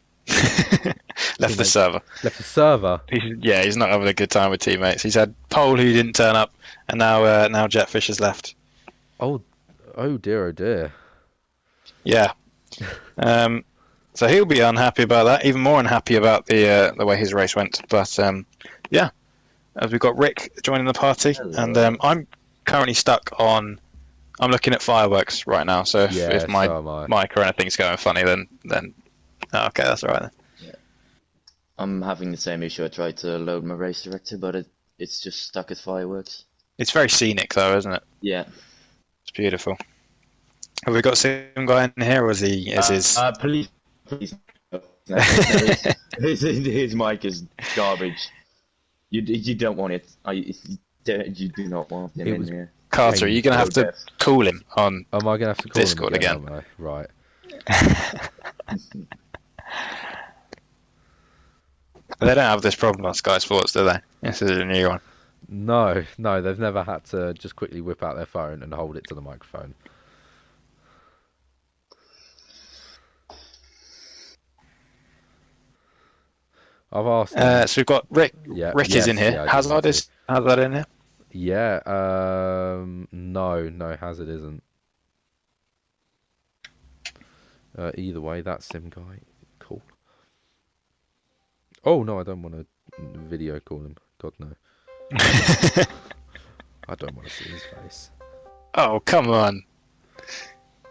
Left the server. Left the server. He's not having a good time with teammates. He's had Pole who didn't turn up, and now Jetfish has left. Oh dear, oh dear. Yeah. So he'll be unhappy about that. Even more unhappy about the way his race went. But yeah, as we've got Rick joining the party, and I'm currently stuck on. I'm looking at fireworks right now. So if my mic or anything's going funny, then okay, that's all right then. Yeah. I'm having the same issue. I tried to load my race director, but it's just stuck at fireworks. It's very scenic though, isn't it? Yeah. It's beautiful. Have we got some guy in here, or is his... Please. His mic is garbage. You don't want it. You do not want him in here. Carter, are you going to have to call him on Am I going to have to call Discord him again? Right. They don't have this problem on Sky Sports, do they? This is a new one. No, they've never had to just quickly whip out their phone and hold it to the microphone. I've asked. So we've got Rick. Yeah, Rick is in here. Yeah, Hazard in here? Yeah. No, Hazard isn't. Either way, that Sim guy, cool. Oh no, I don't want to video call him. God no. I don't want to see his face. Oh come on!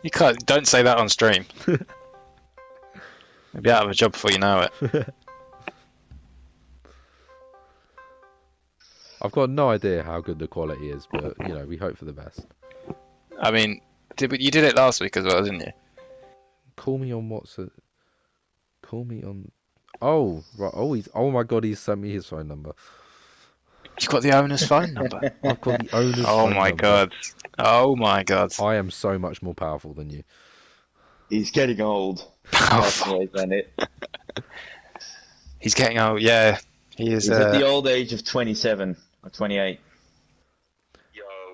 You can't. Don't say that on stream. You'll be out of a job before you know it. I've got no idea how good the quality is, but we hope for the best. I mean, you did it last week as well, didn't you? Call me on WhatsApp. Call me on. Oh right. Oh my God, he's sent me his phone number. You've got the owner's phone number. I've got the owner's. Oh phone my number. God. Oh my God. I am so much more powerful than you. He's getting old. He's getting old. Yeah, he is. He's at the old age of 27 or 28.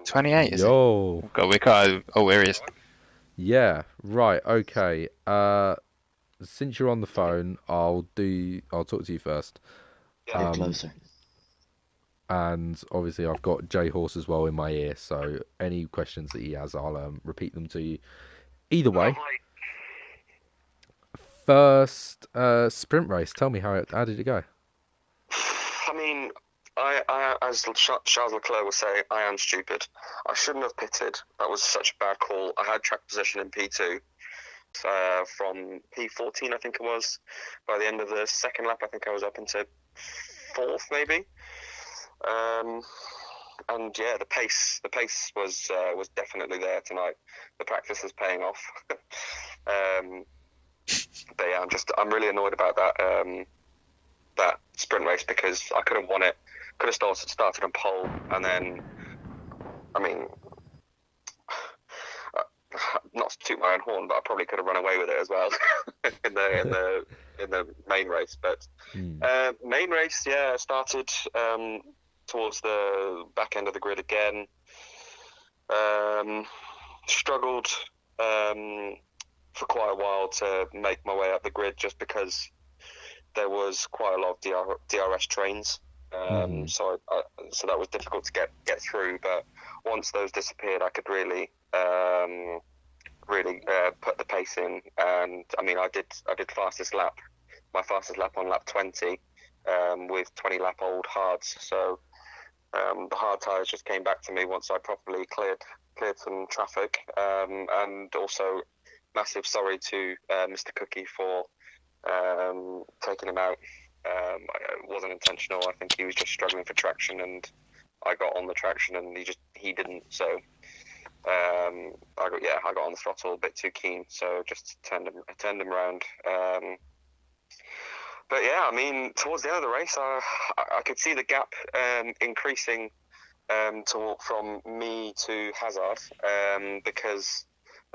28 is Yo. it? God, we can't. Oh, where he is. Yeah. Right. Okay. Since you're on the phone, I'll talk to you first. Get closer. and obviously I've got J Horse as well in my ear. So any questions that he has, I'll repeat them to you. Either way, Lovely. first sprint race. Tell me how did it go? I mean, I as Charles Leclerc will say, I am stupid. I shouldn't have pitted. That was such a bad call. I had track position in P2 from P14, I think it was. By the end of the second lap, I think I was up into fourth, maybe. And yeah, the pace was definitely there tonight. The practice is paying off. But yeah, I'm really annoyed about that sprint race because I could have won it. Could have started on pole, and then, I mean, not to toot my own horn, but I probably could have run away with it as well in the main race. But main race, yeah, started towards the back end of the grid again. Struggled for quite a while to make my way up the grid just because there was quite a lot of DRS trains. So that was difficult to get through. But once those disappeared, I could really put the pace in. And I mean, I did my fastest lap on lap 20 with 20 lap old hards. So the hard tyres just came back to me once I properly cleared some traffic. And also, massive sorry to Mr. Cookie for taking him out. It wasn't intentional. I think he was just struggling for traction, and I got on the traction, and he didn't. So I got on the throttle a bit too keen, so just turned him around. But yeah, I mean, towards the end of the race, I could see the gap increasing from me to Hazard because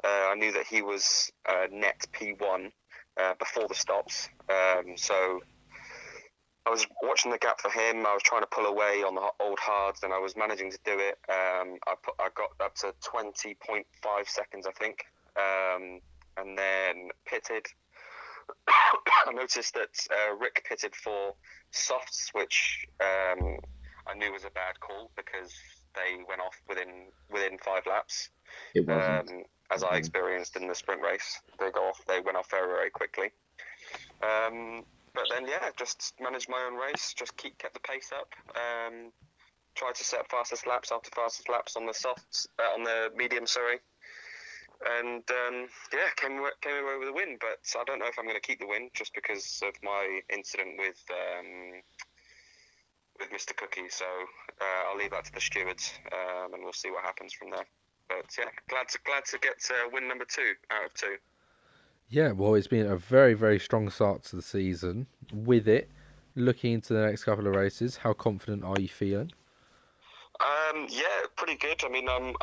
I knew that he was net P1 before the stops. So I was watching the gap for him. I was trying to pull away on the old hards, and I was managing to do it. I got up to 20.5 seconds, I think, and then pitted. I noticed that Rick pitted for softs, which I knew was a bad call because they went off within 5 laps. It wasn't. As I experienced in the sprint race, they went off very, very quickly. But then, yeah, just managed my own race, just kept the pace up. Tried to set fastest laps after fastest laps on the softs, on the medium, sorry. And yeah, came away with a win. But I don't know if I'm going to keep the win just because of my incident with Mr. Cookie. So I'll leave that to the stewards, and we'll see what happens from there. But yeah, glad to get win number 2 out of 2. Yeah, well, it's been a very, very strong start to the season. With it, looking into the next couple of races, how confident are you feeling? Yeah, pretty good. I mean, I'm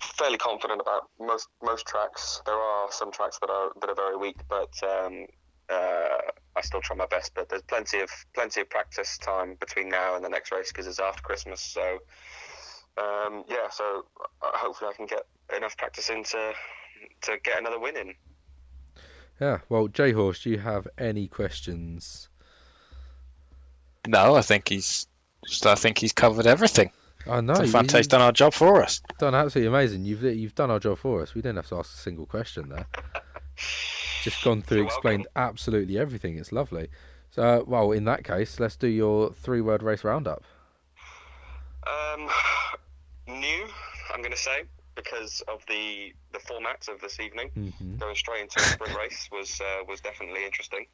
fairly confident about most tracks. There are some tracks that are very weak, but I still try my best. But there's plenty of practice time between now and the next race because it's after Christmas. So yeah, so hopefully I can get enough practice in to get another win in. Yeah, well, J Horse, do you have any questions? No, I think he's covered everything. I know. Fante's done our job for us. Done absolutely amazing. You've done our job for us. We didn't have to ask a single question there. Just gone through, explained absolutely everything. It's lovely. So, well, in that case, let's do your 3-word race roundup. New, I'm going to say, because of the format of this evening. Going straight into a sprint race was definitely interesting.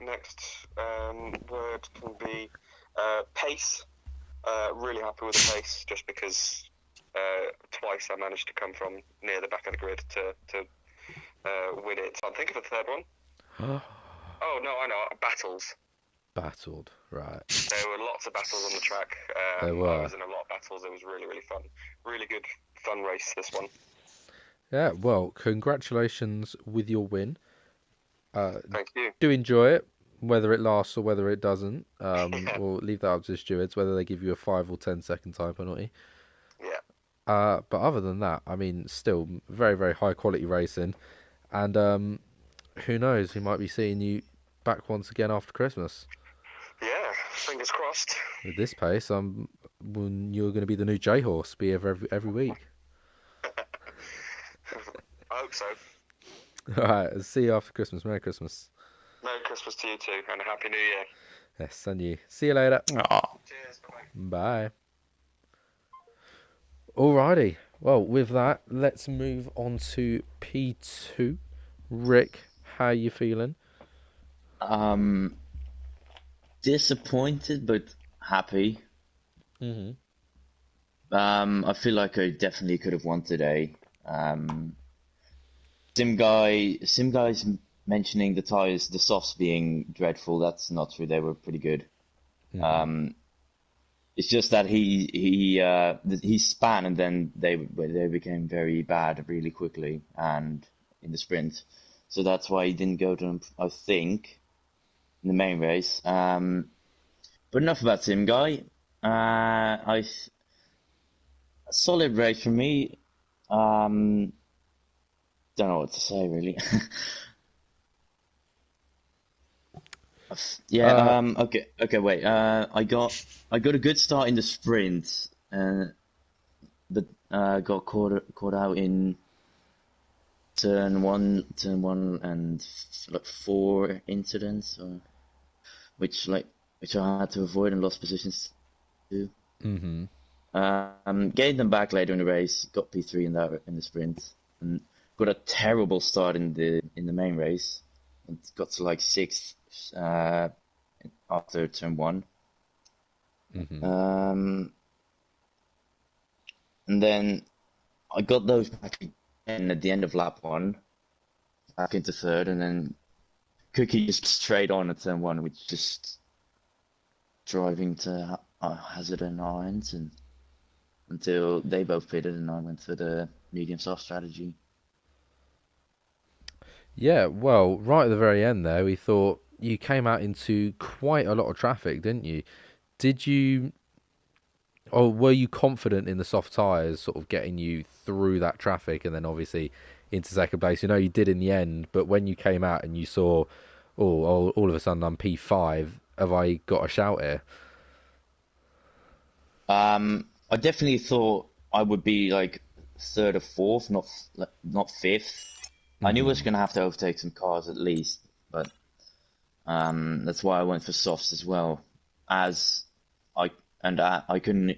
Next word can be pace. Really happy with the pace, just because twice I managed to come from near the back of the grid to win it. So I'm thinking of the third one. Oh no, I know. Battled, right. There were lots of battles on the track. There were. I was in a lot of battles. It was really, really fun. Really good, fun race, this one. Yeah, well, congratulations with your win. Thank you. Do enjoy it, whether it lasts or whether it doesn't. We'll leave that up to the stewards, whether they give you a 5 or 10 second time penalty. Yeah. But other than that, I mean, still very, very high quality racing. And who knows, we might be seeing you back once again after Christmas. Yeah, fingers crossed. With this pace, you're going to be the new J Horse, be every week. I hope so. All right, see you after Christmas. Merry Christmas. Merry Christmas to you too, and a Happy New Year. Yes, and you. See you later. Aw. Cheers. Bye. Bye. Alrighty. Well, with that, let's move on to P2. Rick, how you feeling? Disappointed but happy. Mm-hmm. I feel like I definitely could have won today. Sim guy's mentioning the tires, the softs being dreadful. That's not true. They were pretty good. It's just that he span and then they became very bad really quickly and in the sprint. So that's why he didn't go to them, I think, in the main race. But enough about Sim guy. A solid race for me. Don't know what to say really. Yeah. Okay. Wait. I got a good start in the sprint, but got caught out in turn one, and like four incidents, which I had to avoid and lost positions too. Mm-hmm. Gained them back later in the race. Got P3 in the sprint, and got a terrible start in the main race. And got to like sixth after turn one. Mm-hmm. And then I got those back again at the end of lap one, back into third, and then Cookie just straight on at turn one, which just driving to Hazard and Irons, and until they both pitted and I went for the medium soft strategy. Yeah, well, right at the very end there, we thought you came out into quite a lot of traffic, didn't you? Did you, or were you confident in the soft tyres sort of getting you through that traffic and then obviously into second place? You know, you did in the end, but when you came out and you saw, all of a sudden I'm P5, have I got a shout here? I definitely thought I would be like third or fourth, not fifth. I knew I was gonna have to overtake some cars at least, but that's why I went for softs as well. As I couldn't,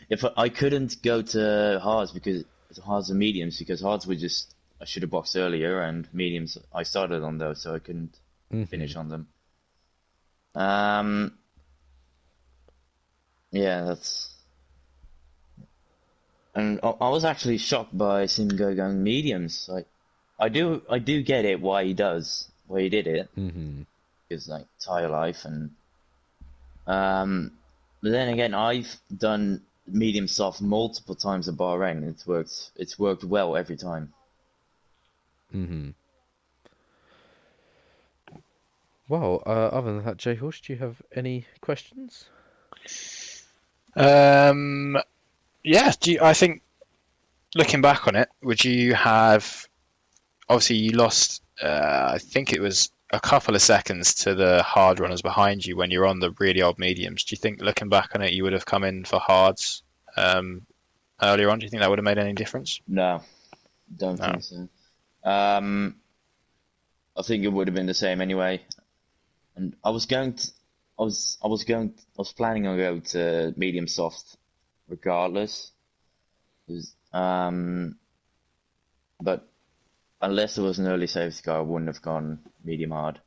if I couldn't go to hards because hards and mediums, because hards were just I should have boxed earlier, and mediums I started on those, so I couldn't finish on them. Yeah, and I was actually shocked by Simgo going mediums. Like, I do get it why he did it, because like tire life and but then again, I've done medium soft multiple times at Bahrain. It's worked well every time. Mm-hmm. Well, other than that, J Horse, do you have any questions? Yeah. I think looking back on it, would you have? Obviously, you lost. I think it was a couple of seconds to the hard runners behind you when you're on the really old mediums. Do you think, looking back on it, you would have come in for hards earlier on? Do you think that would have made any difference? No, don't No. think so. I think it would have been the same anyway. And I was planning on going to medium soft, regardless. 'Cause, but unless there was an early safety car, I wouldn't have gone medium hard.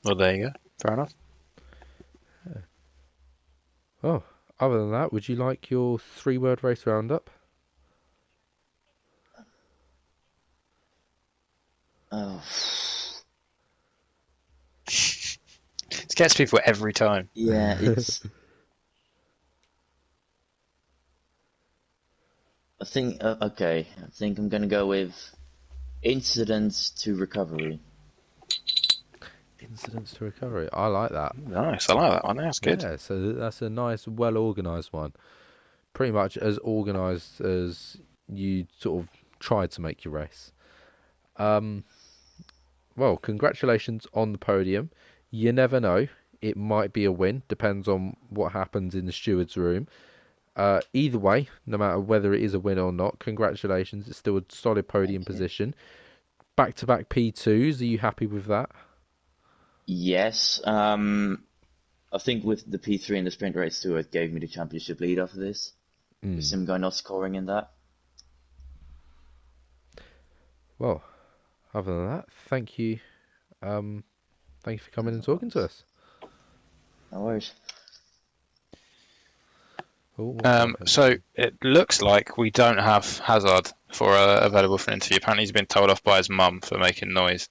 Well, there you go. Fair enough. Oh, other than that, would you like your 3-word race roundup? Oh, It gets people every time. yeah, it's. Okay. I think I'm gonna go with incidents to recovery. Incidents to recovery. I like that. Nice. I like that one. That's good. Yeah, so that's a nice, well-organised one. Pretty much as organised as you sort of tried to make your race. well, congratulations on the podium. You never know. It might be a win. Depends on what happens in the steward's room. Either way, no matter whether it is a win or not, congratulations. It's still a solid podium Thank you. position. Back-to-back P2s. Are you happy with that? Yes. I think with the P3 and the sprint race too, it gave me the championship lead after this. With some guy not scoring in that. Well, other than that, thank you. Thank you for coming and talking to us. No worries. So it looks like we don't have Hazard available for an interview. Apparently, he's been told off by his mum for making noise,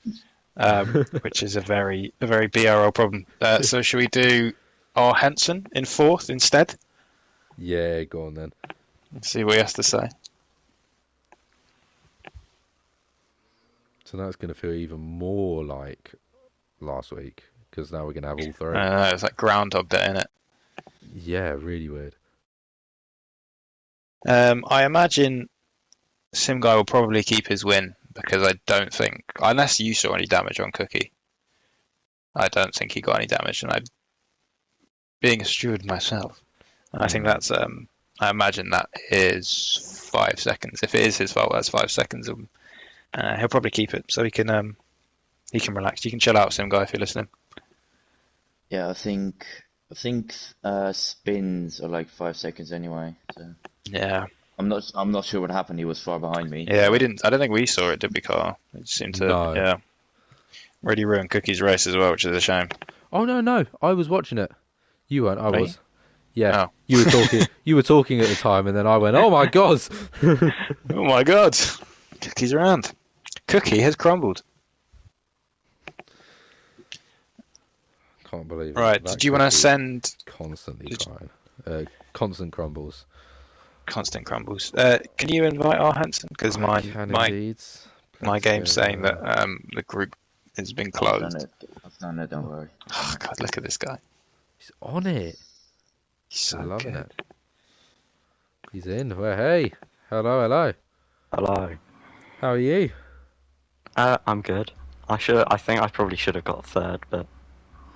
which is a very BRL problem. So should we do R. Henson in fourth instead? Yeah, go on then. Let's see what he has to say. So now it's going to feel even more like last week because now we're going to have all three. It's like Groundhog Day, isn't it? Yeah, really weird. I imagine Sim Guy will probably keep his win because I don't think, unless you saw any damage on Cookie, I don't think he got any damage. And being a steward myself, I think that's I imagine that is 5 seconds. If it is his fault, that's 5 seconds. He'll probably keep it so he can relax. You can chill out, Sim Guy, if you're listening. Yeah, I think spins are like 5 seconds anyway. So Yeah. I'm not sure what happened. He was far behind me. Yeah, we didn't. I don't think we saw it, did we, Carl? It seemed to. No. Yeah. Really ruined Cookie's race as well, which is a shame. Oh no, I was watching it. You weren't. I Me? was. Yeah, Oh. you were talking. You were talking at the time, and then I went, "Oh my god!" Oh my god! Cookie's around. Cookie has crumbled. Can't believe it. Right. That Did you want to Cookie send constantly crying? Constant crumbles. constant crumbles? Can you invite R. Hansen? Because my Indeed. game's saying that the group has been closed. I've done it. Don't worry. Oh god, look at this guy. He's on it. He's so Loving good. it. He's in. Well, hey, hello. Hello. How are you? I'm good. I think I probably should have got third, but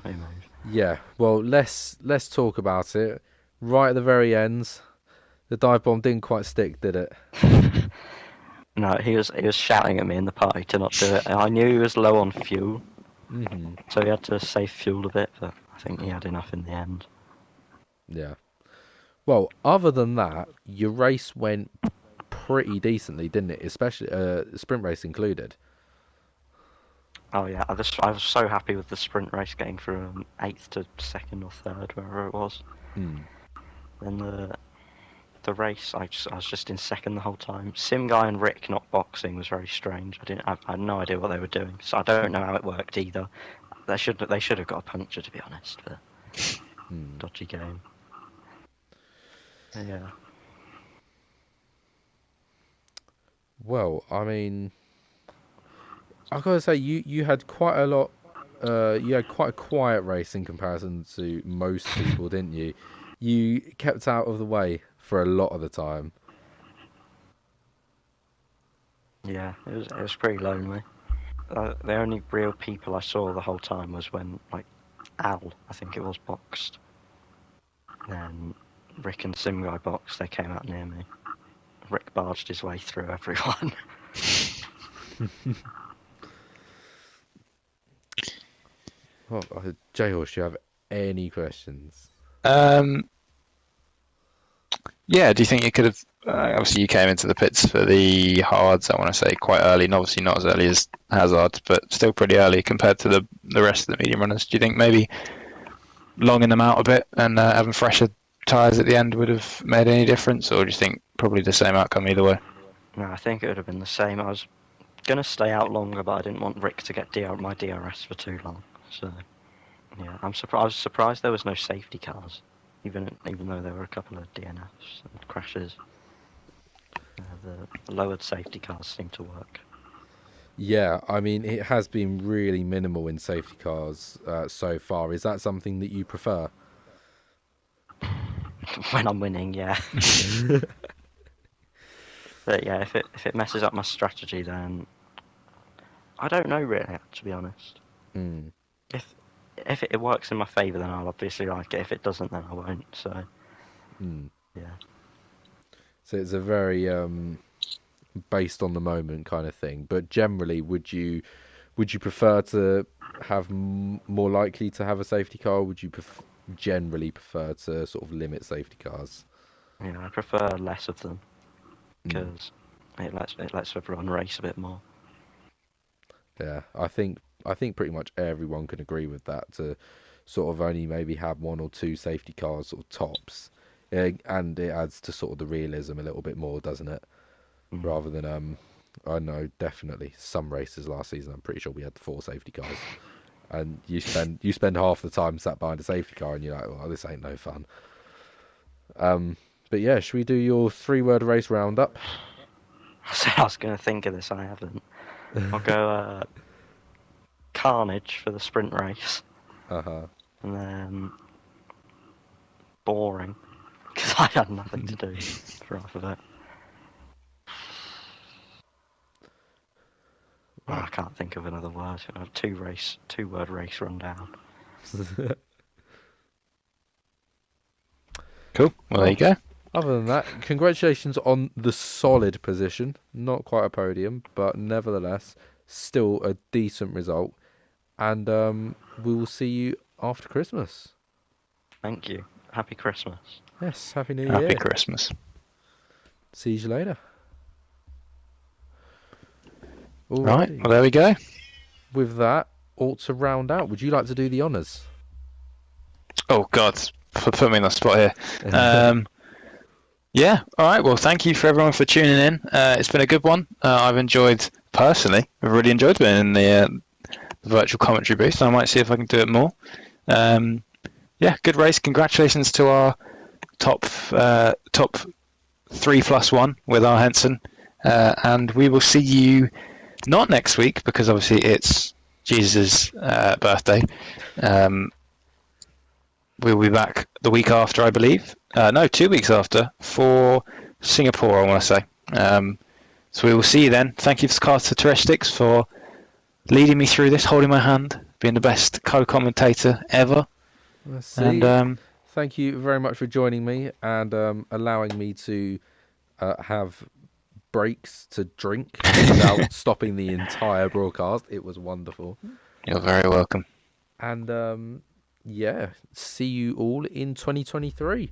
who knows? Yeah. Well, let's talk about it. Right at the very end, the dive bomb didn't quite stick, did it? No, he was shouting at me in the party to not do it. And I knew he was low on fuel, so he had to save fuel a bit. But I think he had enough in the end. Yeah. Well, other than that, your race went pretty decently, didn't it? Especially sprint race included. Oh yeah, I was so happy with the sprint race getting from 8th to 2nd or 3rd, wherever it was. Then the race, I was just in 2nd the whole time. Sim Guy and Rick not boxing was very strange. I had no idea what they were doing, so I don't know how it worked either. They should have got a puncture, to be honest, but dodgy game. Yeah. Well, I mean, I've got to say you had quite a lot. You had quite a quiet race in comparison to most people, didn't you? You kept out of the way for a lot of the time. Yeah, it was pretty lonely. The only real people I saw the whole time was when, like, Al, I think it was, boxed. Then Rick and Sim Guy boxed, they came out near me. Rick barged his way through everyone. Well, J-Horse, do you have any questions? Yeah, do you think you could have... obviously, you came into the pits for the hards, I want to say, quite early, and obviously not as early as Hazard, but still pretty early compared to the rest of the medium runners. Do you think maybe longing them out a bit and having fresher tyres at the end would have made any difference, or do you think probably the same outcome either way? No, I think it would have been the same. I was going to stay out longer, but I didn't want Rick to get my DRS for too long. So, yeah, I was surprised there was no safety cars, even though there were a couple of DNFs and crashes. The lowered safety cars seem to work. Yeah, I mean, it has been really minimal in safety cars so far. Is that something that you prefer? When I'm winning, yeah. But yeah, if it messes up my strategy, then I don't know really, to be honest. Mm. If it works in my favour, then I'll obviously like it. If it doesn't, then I won't. So, yeah. So it's a very based on the moment kind of thing. But generally, would you prefer to have more likely to have a safety car? Or would you generally prefer to sort of limit safety cars? Yeah, I prefer less of them because it lets everyone race a bit more. Yeah, I think pretty much everyone can agree with that. To sort of only maybe have one or two safety cars sort of tops, and it adds to sort of the realism a little bit more, doesn't it? Rather than I know definitely some races last season. I'm pretty sure we had 4 safety cars, and you spend half the time sat behind a safety car, and you're like, well, this ain't no fun. But yeah, should we do your 3-word race roundup? I said I was going to think of this, and I haven't. I'll go Carnage for the sprint race. Uh-huh. And then boring, because I had nothing to do for half of it. Oh, I can't think of another word. I have 2-word race rundown. Cool. Well, there you go. Other than that, congratulations on the solid position. Not quite a podium, but nevertheless, still a decent result. And we will see you after Christmas. Thank you. Happy Christmas. Yes, Happy New Happy Year. Christmas. See you later. Right. Alrighty. Well, there we go. With that, ought to round out. Would you like to do the honours? Oh God, put me on the spot here. Yeah. All right. Well, thank you for everyone for tuning in. It's been a good one. I've really enjoyed being in the virtual commentary booth. I might see if I can do it more. Yeah, good race. Congratulations to our top 3+1 with our Henson, and we will see you not next week because obviously it's Jesus' birthday. We'll be back the week after, I believe. No, 2 weeks after for Singapore, I want to say. So we will see you then. Thank you to Carteristics for leading me through this, holding my hand, being the best co-commentator ever. Let's see. And thank you very much for joining me and allowing me to have breaks to drink without stopping the entire broadcast. It was wonderful. You're very welcome. And yeah, see you all in 2023.